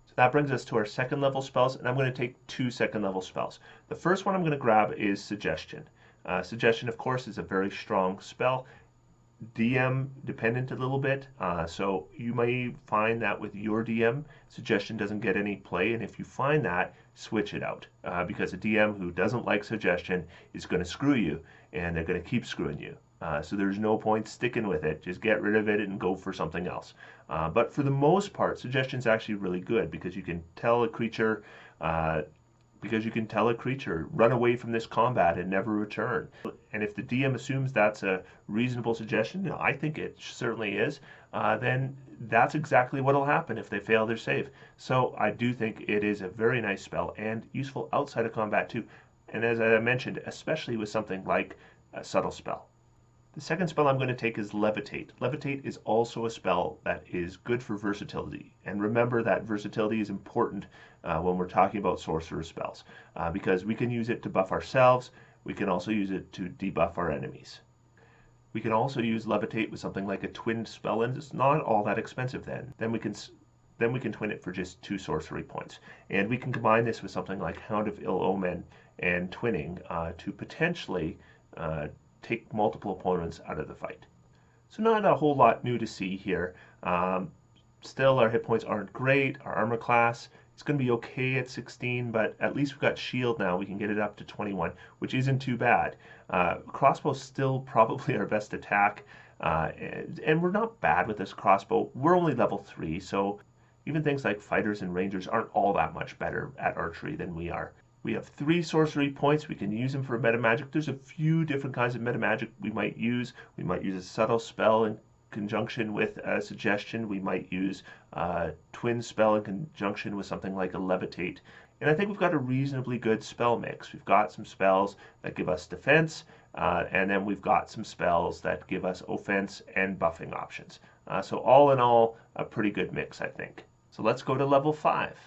So that brings us to our second level spells, and I'm going to take 2 second level spells. The first one I'm going to grab is Suggestion. Suggestion, of course, is a very strong spell. DM dependent a little bit, so you may find that with your DM, Suggestion doesn't get any play, and if you find that, switch it out, because a DM who doesn't like Suggestion is going to screw you, and they're going to keep screwing you. So there's no point sticking with it. Just get rid of it and go for something else. But for the most part, Suggestion is actually really good because you can tell a creature run away from this combat and never return. And if the DM assumes that's a reasonable suggestion, I think it certainly is, then that's exactly what will happen if they fail their save. So I do think it is a very nice spell and useful outside of combat too. And as I mentioned, especially with something like a Subtle Spell. The second spell I'm going to take is Levitate. Levitate is also a spell that is good for versatility. And remember that versatility is important when we're talking about sorcerer spells, because we can use it to buff ourselves. We can also use it to debuff our enemies. We can also use Levitate with something like a twin spell, and it's not all that expensive then. Then we can twin it for just 2 sorcery points. And we can combine this with something like Hound of Ill Omen and twinning to potentially take multiple opponents out of the fight. So not a whole lot new to see here. Still, our hit points aren't great. Our armor class is going to be okay at 16, but at least we've got shield now. We can get it up to 21, which isn't too bad. Crossbow's still probably our best attack, and we're not bad with this crossbow. We're only level 3, so even things like fighters and rangers aren't all that much better at archery than we are. We have 3 sorcery points. We can use them for Metamagic. There's a few different kinds of Metamagic we might use. We might use a Subtle Spell in conjunction with a Suggestion. We might use a Twin Spell in conjunction with something like a Levitate. And I think we've got a reasonably good spell mix. We've got some spells that give us defense, and then we've got some spells that give us offense and buffing options. So all in all, a pretty good mix, I think. So let's go to level 5.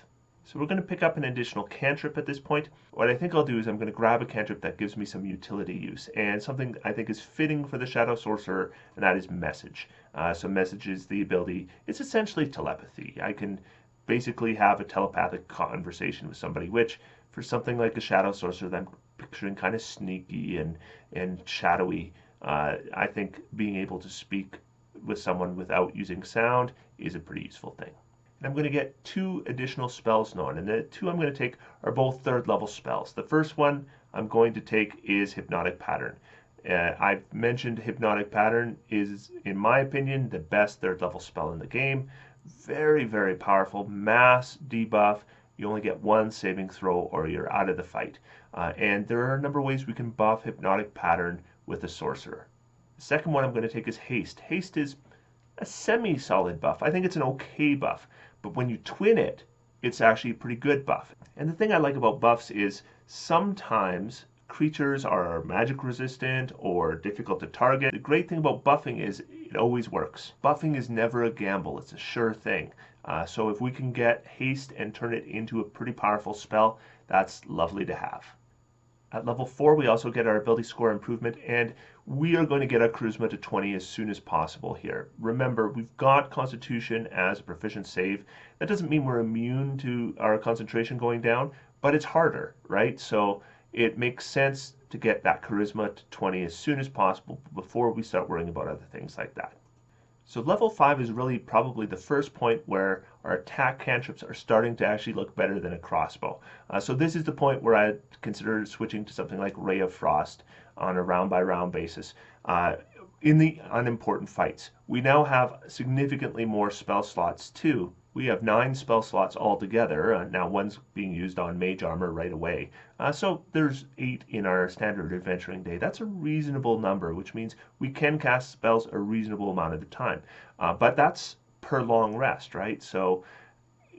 So we're going to pick up an additional cantrip at this point. What I think I'll do is I'm going to grab a cantrip that gives me some utility use, and something I think is fitting for the Shadow Sorcerer, and that is Message. So Message is the ability, it's essentially telepathy. I can basically have a telepathic conversation with somebody, which for something like a Shadow Sorcerer that I'm picturing kind of sneaky and shadowy, I think being able to speak with someone without using sound is a pretty useful thing. And I'm going to get 2 additional spells known, and the 2 I'm going to take are both 3rd level spells. The first one I'm going to take is Hypnotic Pattern. I've mentioned Hypnotic Pattern is, in my opinion, the best 3rd level spell in the game. Very, very powerful, mass debuff. You only get 1 saving throw or you're out of the fight. And there are a number of ways we can buff Hypnotic Pattern with a sorcerer. The second one I'm going to take is Haste. Haste is a semi-solid buff. I think it's an okay buff. But when you twin it, it's actually a pretty good buff. And the thing I like about buffs is sometimes creatures are magic resistant or difficult to target. The great thing about buffing is it always works. Buffing is never a gamble. It's a sure thing. So if we can get haste and turn it into a pretty powerful spell, that's lovely to have. At level 4, we also get our ability score improvement, and we are going to get our charisma to 20 as soon as possible here. Remember, we've got Constitution as a proficient save. That doesn't mean we're immune to our concentration going down, but it's harder, right? So it makes sense to get that charisma to 20 as soon as possible before we start worrying about other things like that. So level 5 is really probably the first point where our attack cantrips are starting to actually look better than a crossbow. So this is the point where I consider switching to something like Ray of Frost on a round by round basis. In the unimportant fights, we now have significantly more spell slots too. We have 9 spell slots altogether. Now one's being used on mage armor right away. So there's 8 in our standard adventuring day. That's a reasonable number, which means we can cast spells a reasonable amount of the time. But that's per long rest, right? So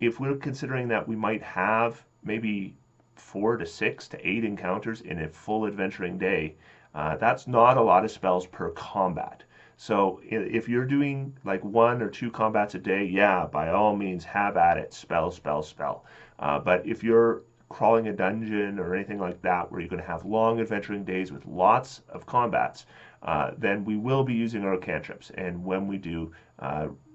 if we're considering that we might have maybe 4 to 6 to 8 encounters in a full adventuring day, that's not a lot of spells per combat. So if you're doing like 1 or 2 combats a day, yeah, by all means have at it, spell, spell, spell. But if you're crawling a dungeon or anything like that, where you're going to have long adventuring days with lots of combats, then we will be using our cantrips. And when we do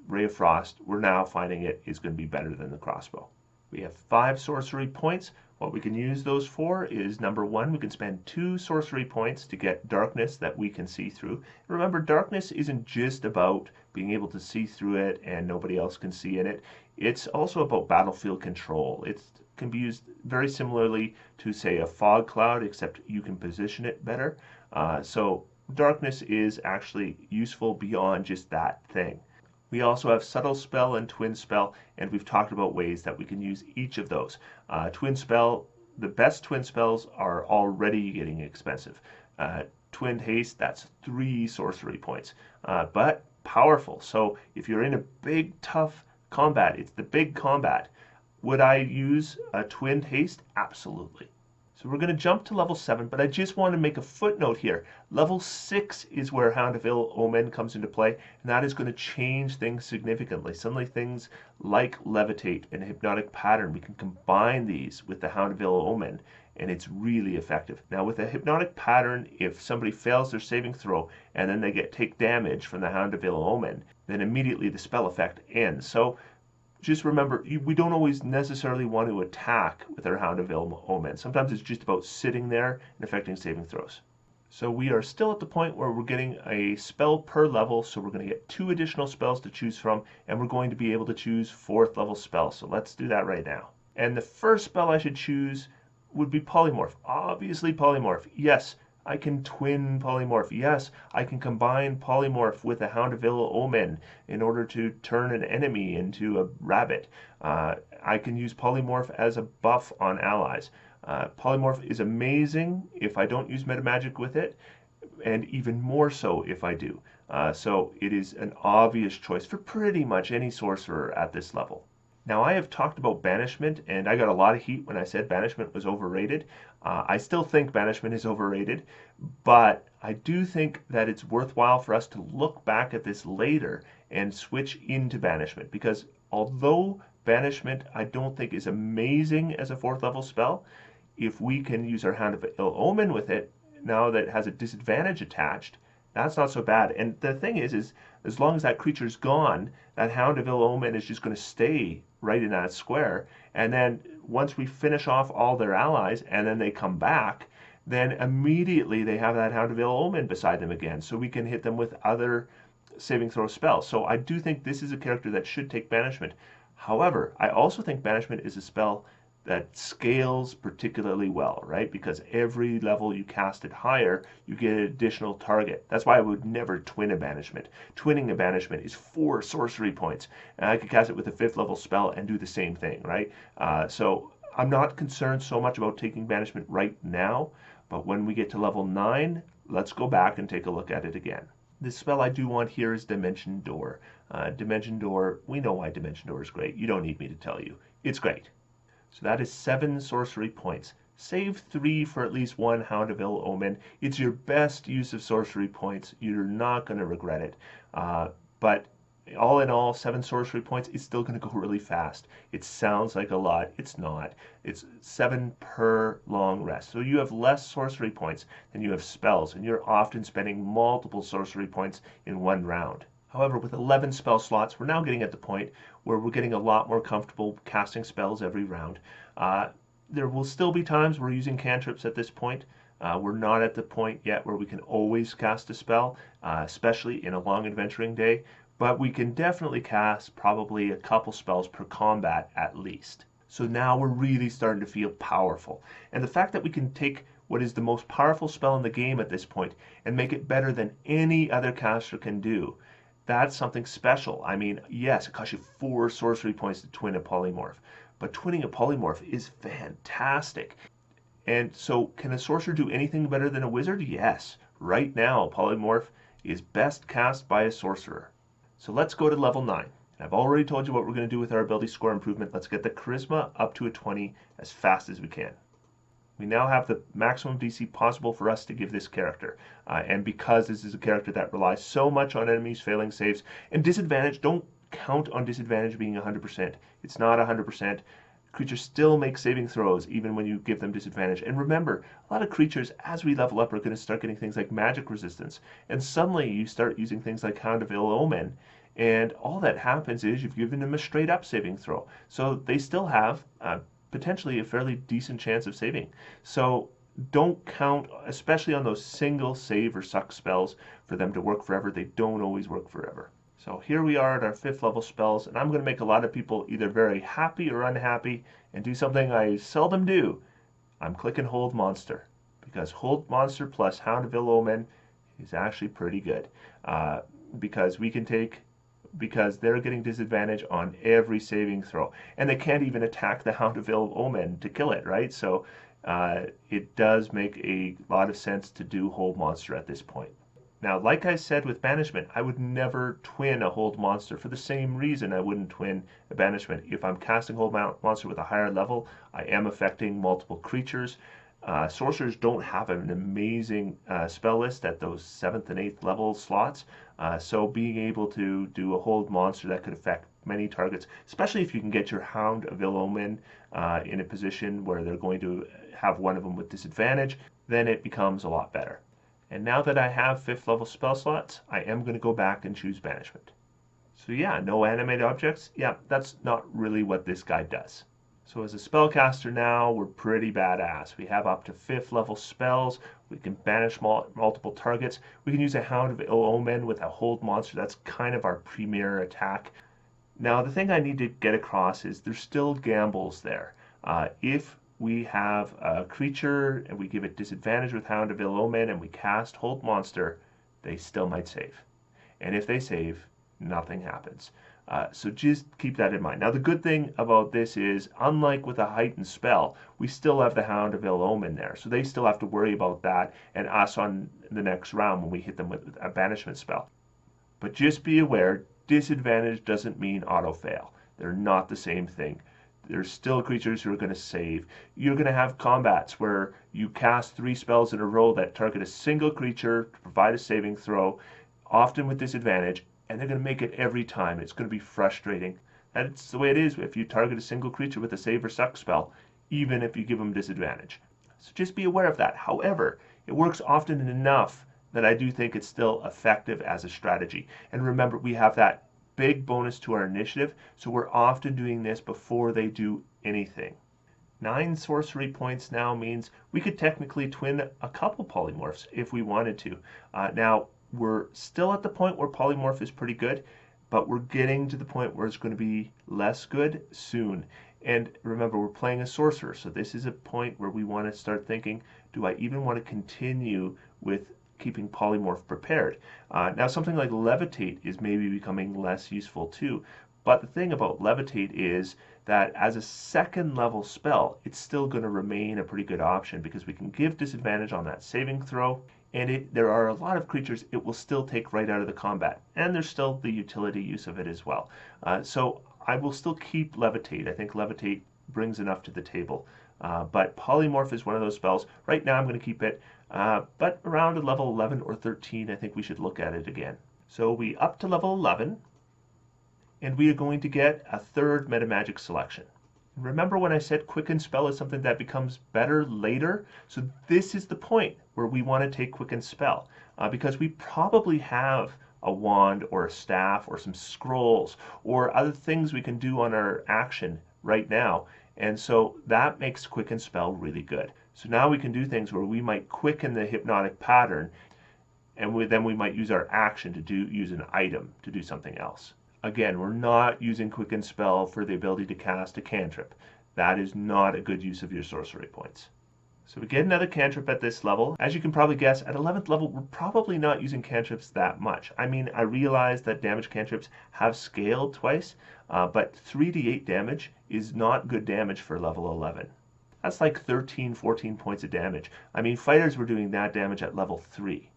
Ray of Frost, we're now finding it is going to be better than the crossbow. We have 5 sorcery points. What we can use those for is, number 1, we can spend 2 sorcery points to get darkness that we can see through. Remember, darkness isn't just about being able to see through it and nobody else can see in it. It's also about battlefield control. It can be used very similarly to, say, a fog cloud, except you can position it better. So darkness is actually useful beyond just that thing. We also have Subtle Spell and Twin Spell, and we've talked about ways that we can use each of those. Twin Spell, the best Twin Spells are already getting expensive. Twin Haste, that's 3 sorcery points, but powerful. So if you're in a big, tough combat, it's the big combat. Would I use a Twin Haste? Absolutely. So we're going to jump to level 7, but I just want to make a footnote here. Level 6 is where Hound of Ill Omen comes into play, and that is going to change things significantly. Suddenly things like Levitate and Hypnotic Pattern, we can combine these with the Hound of Ill Omen, and it's really effective. Now with a Hypnotic Pattern, if somebody fails their saving throw and then they take damage from the Hound of Ill Omen, then immediately the spell effect ends. So just remember, we don't always necessarily want to attack with our Hound of Ill Omen. Sometimes it's just about sitting there and affecting saving throws. So we are still at the point where we're getting a spell per level, so we're going to get 2 additional spells to choose from, and we're going to be able to choose 4th level spells. So let's do that right now. And the first spell I should choose would be Polymorph. Obviously Polymorph. Yes, I can twin Polymorph. Yes, I can combine Polymorph with a Hound of Ill Omen in order to turn an enemy into a rabbit. I can use Polymorph as a buff on allies. Polymorph is amazing if I don't use Metamagic with it, and even more so if I do. So it is an obvious choice for pretty much any sorcerer at this level. Now, I have talked about Banishment, and I got a lot of heat when I said Banishment was overrated. I still think Banishment is overrated, but I do think that it's worthwhile for us to look back at this later and switch into Banishment, because although Banishment I don't think is amazing as a 4th level spell, if we can use our Hound of Ill Omen with it, now that it has a disadvantage attached, that's not so bad. And the thing is as long as that creature's gone, that Hound of Ill Omen is just going to stay right in that square. And then once we finish off all their allies and then they come back, then immediately they have that Hound of Ill Omen beside them again. So we can hit them with other saving throw spells. So I do think this is a character that should take Banishment. However, I also think Banishment is a spell that scales particularly well, right? Because every level you cast it higher, you get an additional target. That's why I would never twin a Banishment. Twinning a Banishment is 4 sorcery points, and I could cast it with a 5th level spell and do the same thing, right? So I'm not concerned so much about taking Banishment right now, but when we get to level 9, let's go back and take a look at it again. The spell I do want here is Dimension Door. Dimension Door, we know why Dimension Door is great. You don't need me to tell you. It's great. So that is 7 sorcery points. Save 3 for at least 1 Hound of Ill Omen. It's your best use of sorcery points. You're not going to regret it. But all in all, 7 sorcery points is still going to go really fast. It sounds like a lot. It's not. It's 7 per long rest. So you have less sorcery points than you have spells, and you're often spending multiple sorcery points in one round. However, with 11 spell slots, we're now getting at the point where we're getting a lot more comfortable casting spells every round. There will still be times we're using cantrips at this point. We're not at the point yet where we can always cast a spell, especially in a long adventuring day. but we can definitely cast probably a couple spells per combat at least. So now we're really starting to feel powerful. And the fact that we can take what is the most powerful spell in the game at this point and make it better than any other caster can do, that's something special. I mean, yes, it costs you 4 sorcery points to twin a polymorph, but twinning a polymorph is fantastic. And so, can a sorcerer do anything better than a wizard? Yes. Right now, polymorph is best cast by a sorcerer. So let's go to level 9. I've already told you what we're going to do with our ability score improvement. Let's get the charisma up to a 20 as fast as we can. We now have the maximum DC possible for us to give this character. And because this is a character that relies so much on enemies failing saves, and disadvantage, don't count on disadvantage being 100%. It's not 100%. Creatures still make saving throws even when you give them disadvantage. And remember, a lot of creatures, as we level up, are going to start getting things like magic resistance. And suddenly you start using things like Hound of Ill Omen, and all that happens is you've given them a straight up saving throw. So they still have potentially a fairly decent chance of saving. So don't count, especially on those single save or suck spells, for them to work forever. They don't always work forever. So here we are at our 5th level spells, and I'm going to make a lot of people either very happy or unhappy and do something I seldom do. I'm clicking Hold Monster, because Hold Monster plus Hound of Ill Omen is actually pretty good, because they're getting disadvantage on every saving throw, and they can't even attack the Hound of Ill Omen to kill it, right? So it does make a lot of sense to do Hold Monster at this point. Now, like I said with Banishment, I would never twin a Hold Monster for the same reason I wouldn't twin a Banishment. If I'm casting Hold Monster with a higher level, I am affecting multiple creatures. Sorcerers don't have an amazing spell list at those 7th and 8th level slots, so being able to do a Hold Monster that could affect many targets, especially if you can get your Hound of Ill Omen in a position where they're going to have one of them with disadvantage, then it becomes a lot better. And now that I have 5th level spell slots, I am going to go back and choose Banishment. So yeah, no animated objects. Yeah, that's not really what this guy does. So as a spellcaster now, we're pretty badass. We have up to 5th level spells. We can banish multiple targets. We can use a Hound of Ill Omen with a Hold Monster. That's kind of our premier attack. Now the thing I need to get across is there's still gambles there. If we have a creature and we give it disadvantage with Hound of Ill Omen and we cast Hold Monster, they still might save. And if they save, nothing happens. So just keep that in mind. Now the good thing about this is, unlike with a heightened spell, we still have the Hound of Ill Omen there. So they still have to worry about that and us on the next round when we hit them with a banishment spell. But just be aware, disadvantage doesn't mean auto fail. They're not the same thing. There's still creatures who are going to save. You're going to have combats where you cast 3 spells in a row that target a single creature to provide a saving throw, often with disadvantage, and they're going to make it every time. It's going to be frustrating. That's the way it is if you target a single creature with a save or suck spell, even if you give them disadvantage. So just be aware of that. However, it works often enough that I do think it's still effective as a strategy. And remember, we have that big bonus to our initiative, so we're often doing this before they do anything. 9 sorcery points now means we could technically twin a couple polymorphs if we wanted to. Now, we're still at the point where polymorph is pretty good, but we're getting to the point where it's going to be less good soon. And remember, we're playing a sorcerer, so this is a point where we want to start thinking, do I even want to continue with keeping polymorph prepared? Now something like levitate is maybe becoming less useful too, but the thing about levitate is that as a 2nd level spell, it's still going to remain a pretty good option because we can give disadvantage on that saving throw, and there are a lot of creatures it will still take right out of the combat, and there's still the utility use of it as well. So I will still keep levitate. I think levitate brings enough to the table. But polymorph is one of those spells. Right now I'm going to keep it, but around a level 11 or 13 I think we should look at it again. So we up to level 11, and we are going to get a 3rd Metamagic selection. Remember when I said Quicken Spell is something that becomes better later? So this is the point where we want to take Quicken Spell, because we probably have a wand or a staff or some scrolls or other things we can do on our action right now. And so that makes Quicken Spell really good. So now we can do things where we might quicken the hypnotic pattern and then we might use our action to use an item to do something else. Again, we're not using Quicken Spell for the ability to cast a cantrip. That is not a good use of your sorcery points. So we get another cantrip at this level. As you can probably guess, at 11th level, we're probably not using cantrips that much. I mean, I realize that damage cantrips have scaled twice, but 3d8 damage is not good damage for level 11. That's like 13, 14 points of damage. I mean, fighters were doing that damage at level 3.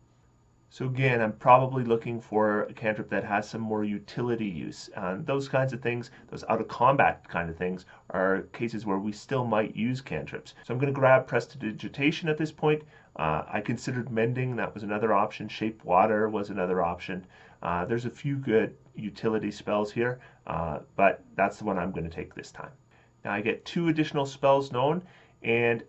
So again, I'm probably looking for a cantrip that has some more utility use. Those kinds of things, those out of combat kind of things, are cases where we still might use cantrips. So I'm going to grab Prestidigitation at this point. I considered Mending, that was another option. Shape Water was another option. There's a few good utility spells here, but that's the one I'm going to take this time. Now I get 2 additional spells known, and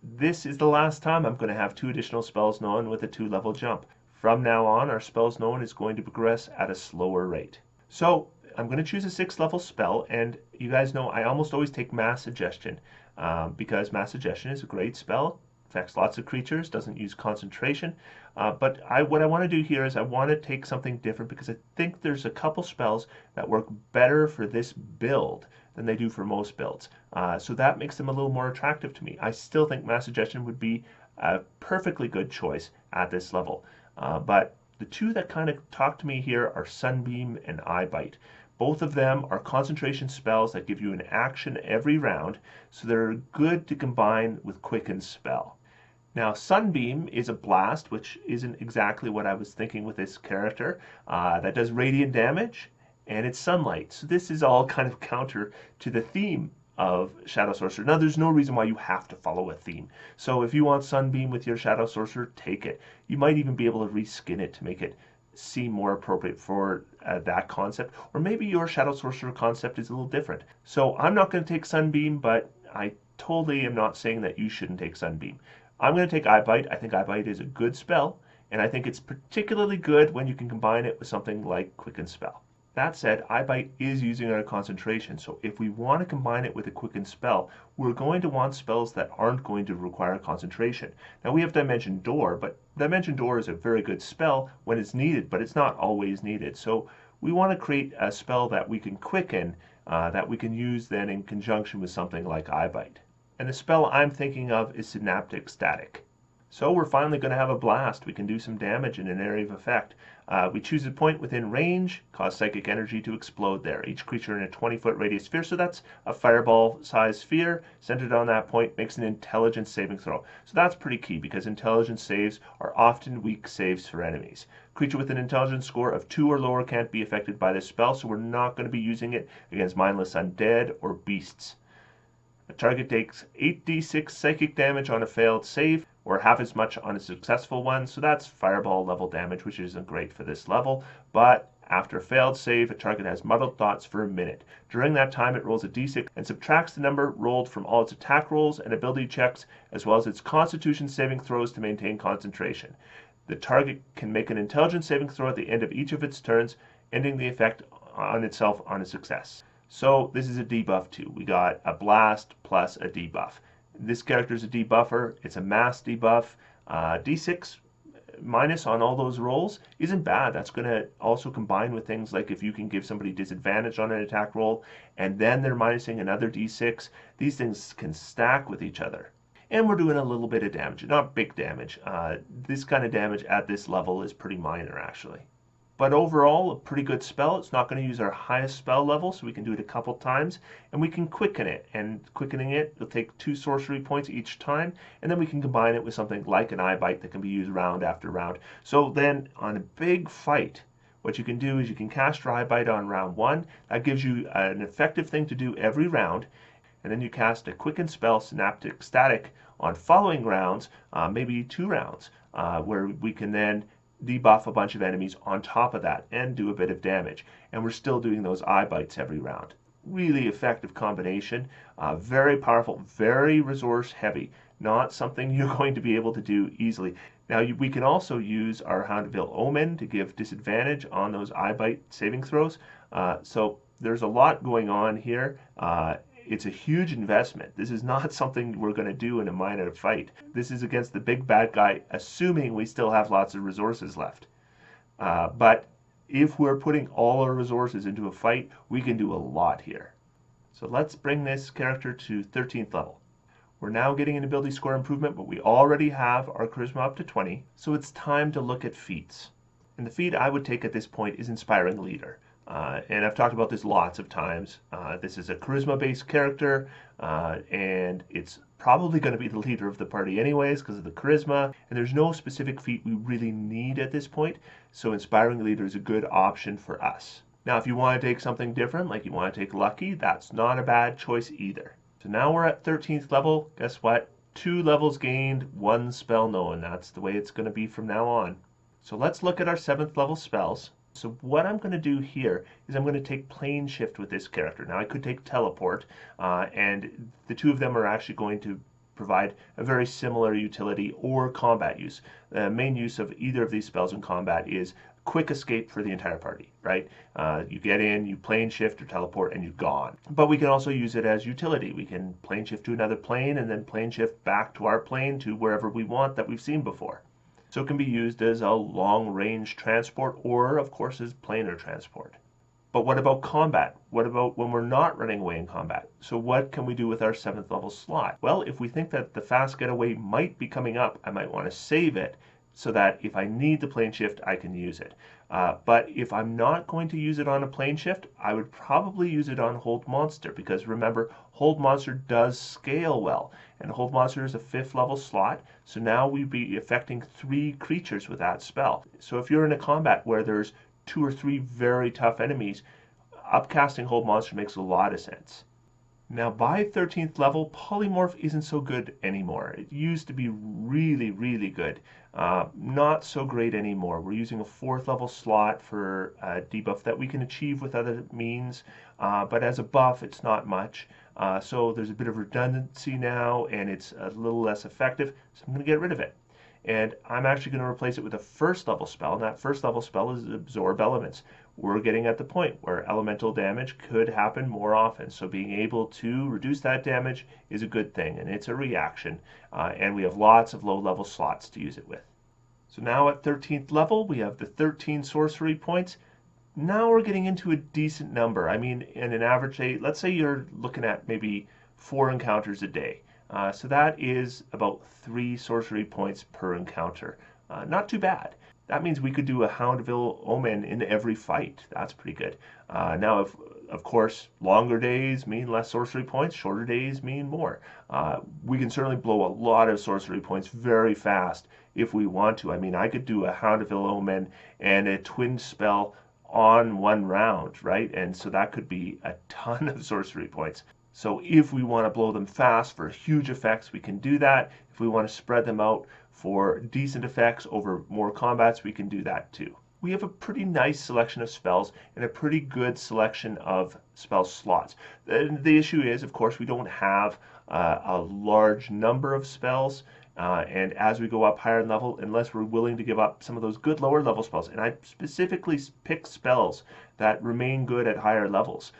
this is the last time I'm going to have 2 additional spells known with a 2-level jump. From now on, our spells known is going to progress at a slower rate. So I'm going to choose a 6th level spell, and you guys know I almost always take Mass Suggestion because Mass Suggestion is a great spell, affects lots of creatures, doesn't use concentration. But what I want to do here is I want to take something different because I think there's a couple spells that work better for this build than they do for most builds. So that makes them a little more attractive to me. I still think Mass Suggestion would be a perfectly good choice at this level. But the 2 that kind of talk to me here are Sunbeam and Eye Bite. Both of them are concentration spells that give you an action every round, so they're good to combine with Quicken Spell. Now, Sunbeam is a blast, which isn't exactly what I was thinking with this character. That does radiant damage, and it's sunlight. So this is all kind of counter to the theme of Shadow Sorcerer. Now, there's no reason why you have to follow a theme. So if you want Sunbeam with your Shadow Sorcerer, take it. You might even be able to reskin it to make it seem more appropriate for that concept. Or maybe your Shadow Sorcerer concept is a little different. So I'm not going to take Sunbeam, but I totally am not saying that you shouldn't take Sunbeam. I'm going to take Eye Bite. I think Eye Bite is a good spell, and I think it's particularly good when you can combine it with something like Quicken Spell. That said, Eye Bite is using our concentration, so if we want to combine it with a Quicken Spell, we're going to want spells that aren't going to require concentration. Now we have Dimension Door, but Dimension Door is a very good spell when it's needed, but it's not always needed. So we want to create a spell that we can quicken, that we can use then in conjunction with something like Eye Bite. And the spell I'm thinking of is Synaptic Static. So we're finally going to have a blast. We can do some damage in an area of effect. We choose a point within range, cause psychic energy to explode there. Each creature in a 20-foot radius sphere, so that's a fireball-sized sphere centered on that point, makes an intelligence saving throw. So that's pretty key because intelligence saves are often weak saves for enemies. Creature with an intelligence score of 2 or lower can't be affected by this spell, so we're not going to be using it against mindless undead or beasts. The target takes 8d6 psychic damage on a failed save, or half as much on a successful one, so that's fireball level damage, which isn't great for this level, but after a failed save, a target has muddled thoughts for a minute. During that time, it rolls a d6 and subtracts the number rolled from all its attack rolls and ability checks, as well as its constitution saving throws to maintain concentration. The target can make an intelligence saving throw at the end of each of its turns, ending the effect on itself on a success. So this is a debuff too. We got a blast plus a debuff. This character is a debuffer. It's a mass debuff. D6 minus on all those rolls isn't bad. That's going to also combine with things like if you can give somebody disadvantage on an attack roll and then they're minusing another D6. These things can stack with each other. And we're doing a little bit of damage, not big damage. This kind of damage at this level is pretty minor actually. But overall, a pretty good spell. It's not going to use our highest spell level, so we can do it a couple times. And we can quicken it. And quickening it will take 2 sorcery points each time. And then we can combine it with something like an Eye Bite that can be used round after round. So then on a big fight, what you can do is you can cast your Eye Bite on round 1. That gives you an effective thing to do every round. And then you cast a Quicken Spell, Synaptic Static, on following rounds, maybe 2 rounds, where we can then debuff a bunch of enemies on top of that and do a bit of damage. And we're still doing those Eye Bites every round. Really effective combination, very powerful, very resource heavy, not something you're going to be able to do easily. Now we can also use our Houndville Omen to give disadvantage on those Eye Bite saving throws. So there's a lot going on here. it's a huge investment. This is not something we're going to do in a minor fight. This is against the big bad guy, assuming we still have lots of resources left. But if we're putting all our resources into a fight, we can do a lot here. So let's bring this character to 13th level. We're now getting an ability score improvement, but we already have our charisma up to 20, so it's time to look at feats. And the feat I would take at this point is Inspiring Leader. And I've talked about this lots of times. This is a charisma-based character, and it's probably going to be the leader of the party anyways because of the charisma, and there's no specific feat we really need at this point, so Inspiring Leader is a good option for us. Now, if you want to take something different, like you want to take Lucky, that's not a bad choice either. So now we're at 13th level. Guess what? 2 levels gained, 1 spell known. That's the way it's going to be from now on. So let's look at our 7th level spells. So what I'm going to do here is I'm going to take Plane Shift with this character. Now I could take Teleport, and the two of them are actually going to provide a very similar utility or combat use. The main use of either of these spells in combat is quick escape for the entire party, right? You get in, you plane shift or teleport, and you're gone. But we can also use it as utility. We can plane shift to another plane and then plane shift back to our plane to wherever we want that we've seen before. So it can be used as a long-range transport or, of course, as planar transport. But what about combat? What about when we're not running away in combat? So what can we do with our 7th level slot? Well, if we think that the fast getaway might be coming up, I might want to save it so that if I need the plane shift, I can use it. But if I'm not going to use it on a plane shift, I would probably use it on Hold Monster, because remember, Hold Monster does scale well, and Hold Monster is a 5th level slot, so now we'd be affecting 3 creatures with that spell. So if you're in a combat where there's 2 or 3 very tough enemies, upcasting Hold Monster makes a lot of sense. Now, by 13th level, Polymorph isn't so good anymore. It used to be really, really good. Not so great anymore. We're using a 4th level slot for a debuff that we can achieve with other means, but as a buff, it's not much. So there's a bit of redundancy now, and it's a little less effective, so I'm going to get rid of it. And I'm actually going to replace it with a 1st level spell, and that 1st level spell is Absorb Elements. We're getting at the point where elemental damage could happen more often, so being able to reduce that damage is a good thing, and it's a reaction, and we have lots of low-level slots to use it with. So now at 13th level, we have the 13 sorcery points. Now we're getting into a decent number. I mean, in an average day, let's say you're looking at maybe 4 encounters a day. So that is about 3 sorcery points per encounter. Not too bad. That means we could do a Houndville Omen in every fight. That's pretty good. Now, of course, longer days mean less sorcery points, shorter days mean more. We can certainly blow a lot of sorcery points very fast if we want to. I mean, I could do a Houndville Omen and a twin spell on 1 round, right? And so that could be a ton of sorcery points. So if we want to blow them fast for huge effects, we can do that. If we want to spread them out for decent effects over more combats, we can do that too. We have a pretty nice selection of spells and a pretty good selection of spell slots. The issue is, of course, we don't have a large number of spells, and as we go up higher in level, unless we're willing to give up some of those good lower level spells, and I specifically pick spells that remain good at higher levels.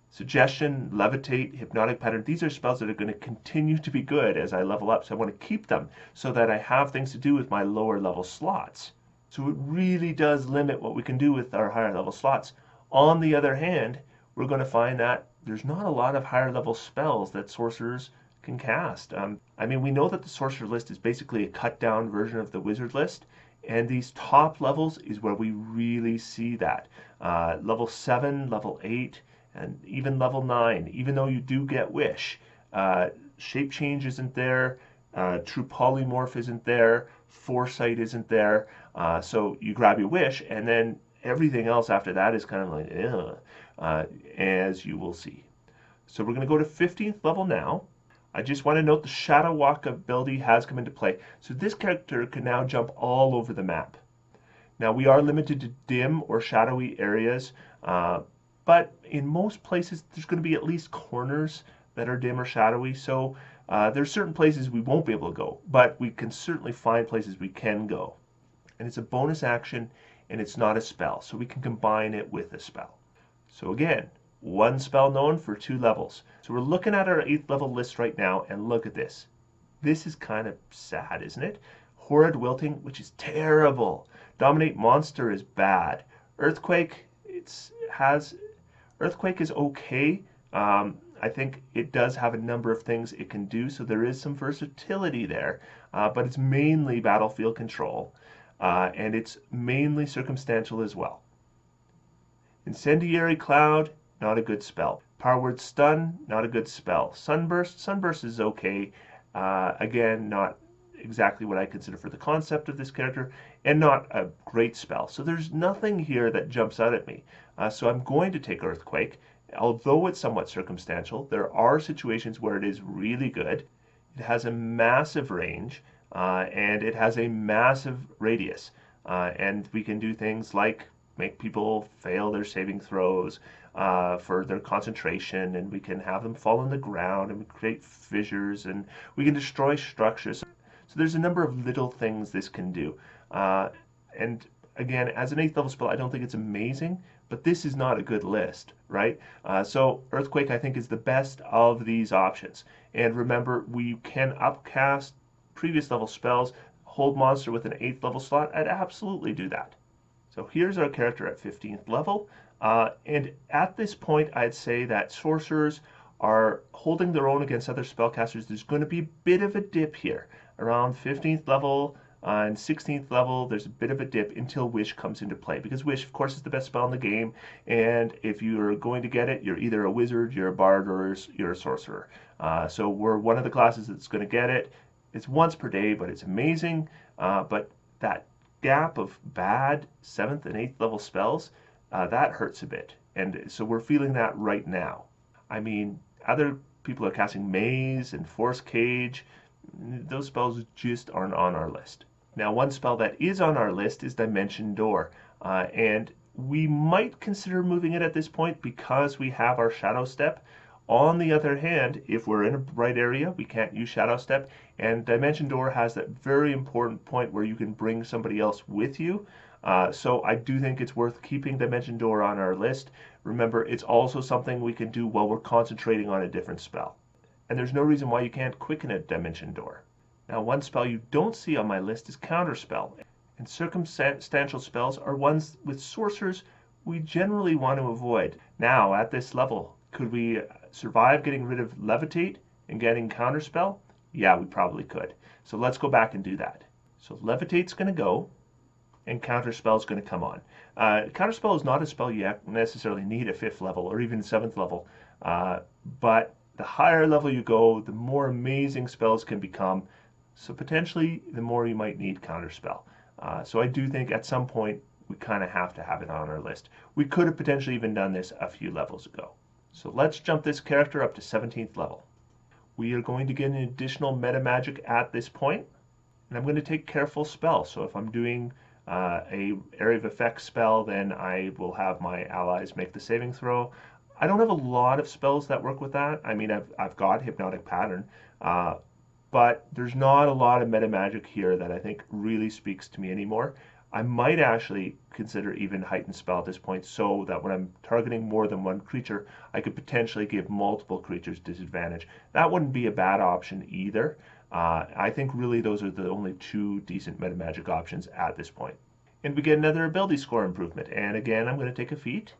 Suggestion, Levitate, Hypnotic Pattern, these are spells that are going to continue to be good as I level up, so I want to keep them so that I have things to do with my lower level slots. So it really does limit what we can do with our higher level slots. On the other hand, we're going to find that there's not a lot of higher level spells that sorcerers can cast. I mean, we know that the sorcerer list is basically a cut down version of the wizard list, and these top levels is where we really see that. Level 7, level 8, and even level 9, even though you do get Wish, Shape Change isn't there, True Polymorph isn't there, Foresight isn't there, so you grab your Wish, and then everything else after that is kind of like, as you will see. So we're going to go to 15th level now. I just want to note the Shadow Walk ability has come into play, so this character can now jump all over the map. Now we are limited to dim or shadowy areas, but in most places, there's going to be at least corners that are dim or shadowy. So there's certain places we won't be able to go, but we can certainly find places we can go. And it's a bonus action, and it's not a spell, so we can combine it with a spell. So again, one spell known for 2 levels. So we're looking at our 8th level list right now, and look at this. This is kind of sad, isn't it? Horrid Wilting, which is terrible. Dominate Monster is bad. Earthquake, Earthquake is okay. I think it does have a number of things it can do, so there is some versatility there, but it's mainly battlefield control, and it's mainly circumstantial as well. Incendiary Cloud, not a good spell. Power Word Stun, not a good spell. Sunburst is okay. Again, not exactly what I consider for the concept of this character, and not a great spell. So there's nothing here that jumps out at me. So I'm going to take Earthquake. Although it's somewhat circumstantial, there are situations where it is really good. It has a massive range, and it has a massive radius. And we can do things like make people fail their saving throws for their concentration, and we can have them fall on the ground, and we create fissures, and we can destroy structures. So there's a number of little things this can do. And again, as an 8th level spell, I don't think it's amazing, but this is not a good list, right? So Earthquake, I think, is the best of these options. And remember, we can upcast previous level spells, hold monster with an 8th level slot. I'd absolutely do that. So here's our character at 15th level. And at this point, I'd say that sorcerers are holding their own against other spellcasters. There's going to be a bit of a dip here. Around 15th level and 16th level, there's a bit of a dip until Wish comes into play. Because Wish, of course, is the best spell in the game. And if you're going to get it, you're either a wizard, you're a bard, or you're a sorcerer. So we're one of the classes that's going to get it. It's once per day, but it's amazing. But that gap of bad 7th and 8th level spells, that hurts a bit. And so we're feeling that right now. I mean, other people are casting Maze and Force Cage. Those spells just aren't on our list. Now, one spell that is on our list is Dimension Door. And we might consider moving it at this point because we have our Shadow Step. On the other hand, if we're in a bright area, we can't use Shadow Step. And Dimension Door has that very important point where you can bring somebody else with you. So I do think it's worth keeping Dimension Door on our list. Remember, it's also something we can do while we're concentrating on a different spell. And there's no reason why you can't quicken a Dimension Door. Now, one spell you don't see on my list is Counterspell. And circumstantial spells are ones with sorcerers we generally want to avoid. Now, at this level, could we survive getting rid of Levitate and getting Counterspell? Yeah, we probably could. So let's go back and do that. So Levitate's going to go, and Counterspell is going to come on. Counterspell is not a spell you necessarily need at 5th level or even 7th level, but the higher level you go, the more amazing spells can become. So potentially, the more you might need Counterspell. So I do think at some point we kind of have to have it on our list. We could have potentially even done this a few levels ago. So let's jump this character up to 17th level. We are going to get an additional Metamagic at this point, and I'm going to take Careful Spell. So if I'm doing a Area of Effect spell, then I will have my allies make the saving throw. I don't have a lot of spells that work with that. I mean, I've got Hypnotic Pattern, but there's not a lot of Metamagic here that I think really speaks to me anymore. I might actually consider even Heightened Spell at this point, so that when I'm targeting more than one creature, I could potentially give multiple creatures disadvantage. That wouldn't be a bad option either. I think really those are the only 2 decent Metamagic options at this point. And we get another ability score improvement. And again, I'm going to take a feat.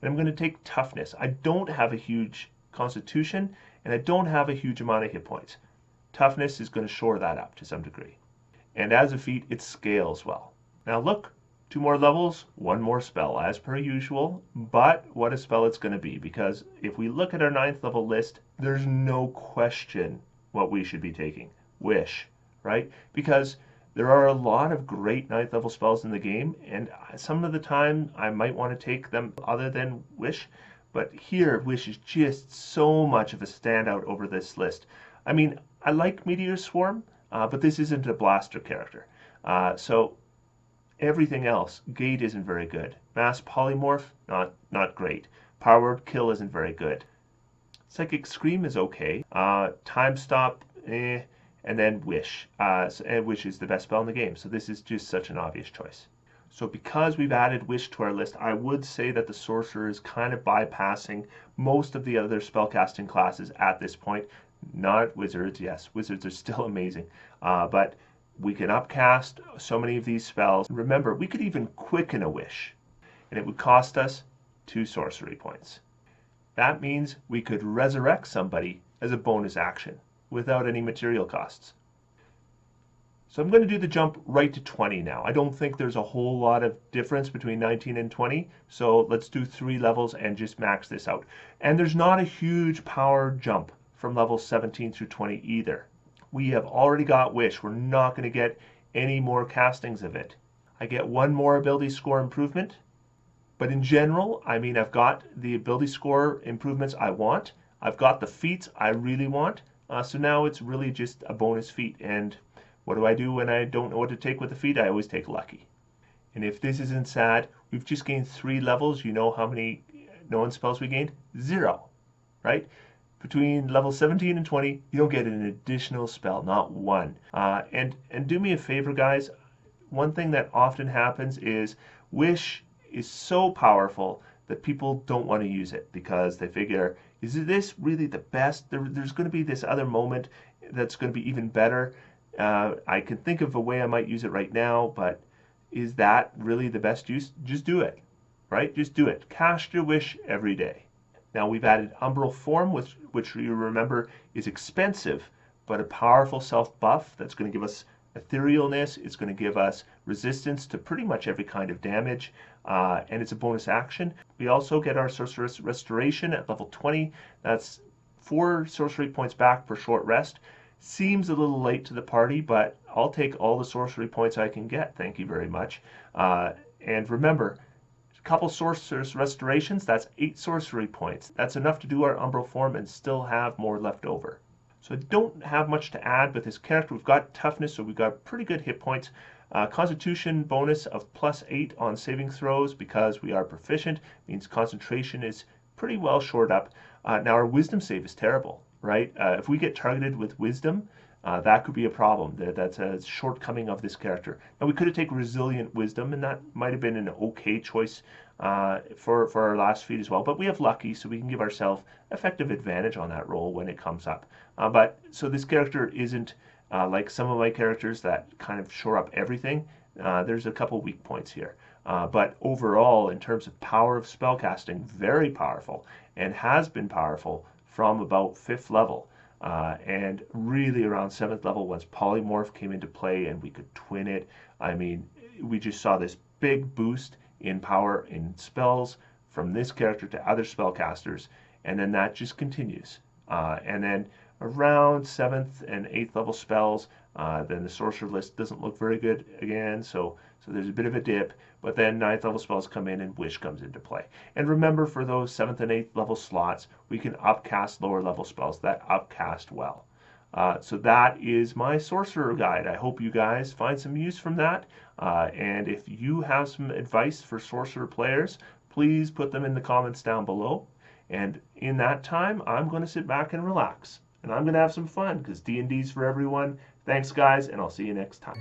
And I'm going to take Toughness. I don't have a huge Constitution, and I don't have a huge amount of hit points. Toughness is going to shore that up to some degree. And as a feat, it scales well. Now look, 2 more levels, 1 more spell, as per usual. But what a spell it's going to be, because if we look at our 9th level list, there's no question what we should be taking. Wish, right? Because there are a lot of great 9th level spells in the game, and some of the time I might want to take them other than Wish, but here Wish is just so much of a standout over this list. I mean, I like Meteor Swarm, but this isn't a blaster character. So everything else, Gate isn't very good. Mass Polymorph, not great. Power Word Kill isn't very good. Psychic Scream is okay. Time Stop, and then Wish, which is the best spell in the game. So this is just such an obvious choice. So because we've added Wish to our list, I would say that the Sorcerer is kind of bypassing most of the other spellcasting classes at this point. Not Wizards, yes, Wizards are still amazing, but we can upcast so many of these spells. Remember, we could even quicken a Wish, and it would cost us 2 sorcery points. That means we could resurrect somebody as a bonus action without any material costs. So I'm going to do the jump right to 20 now. I don't think there's a whole lot of difference between 19 and 20, so let's do 3 levels and just max this out. And there's not a huge power jump from level 17 through 20 either. We have already got Wish. We're not going to get any more castings of it. I get 1 more ability score improvement, but in general, I mean, I've got the ability score improvements I want. I've got the feats I really want. So now it's really just a bonus feat. And what do I do when I don't know what to take with the feat? I always take Lucky. And if this isn't sad, we've just gained 3 levels. You know how many known spells we gained? 0, right? Between level 17 and 20, you don't get an additional spell, not 1. And do me a favor, guys. One thing that often happens is Wish is so powerful that people don't want to use it because they figure, is this really the best? There's going to be this other moment that's going to be even better. I can think of a way I might use it right now, but is that really the best use? Just do it, right? Just do it. Cast your Wish every day. Now we've added Umbral Form, which you remember is expensive, but a powerful self-buff that's going to give us etherealness. It's going to give us resistance to pretty much every kind of damage, and it's a bonus action. We also get our Sorceress Restoration at level 20. That's 4 sorcery points back per short rest. Seems a little late to the party, but I'll take all the sorcery points I can get. Thank you very much. And remember, a couple Sorcerer's Restorations, that's 8 sorcery points. That's enough to do our Umbral Form and still have more left over. So I don't have much to add with this character. We've got toughness, so we've got pretty good hit points. Constitution bonus of +8 on saving throws because we are proficient. Means concentration is pretty well shored up. Now our wisdom save is terrible, right? If we get targeted with wisdom, that could be a problem. That's a shortcoming of this character. Now we could have taken resilient wisdom, and that might have been an okay choice for our last feat as well. But we have lucky, so we can give ourselves effective advantage on that roll when it comes up. So this character isn't like some of my characters that kind of shore up everything. There's a couple weak points here. But overall, in terms of power of spellcasting, very powerful, and has been powerful from about 5th level. And really around 7th level once Polymorph came into play and we could twin it. I mean, we just saw this big boost in power in spells from this character to other spellcasters, and then that just continues. And then around 7th and 8th level spells, then the sorcerer list doesn't look very good again, so there's a bit of a dip, but then 9th level spells come in and Wish comes into play. And remember, for those 7th and 8th level slots, we can upcast lower level spells that upcast well. So that is my sorcerer guide. I hope you guys find some use from that. And if you have some advice for sorcerer players, please put them in the comments down below. And in that time, I'm going to sit back and relax. And I'm going to have some fun because D&D's for everyone. Thanks, guys, and I'll see you next time.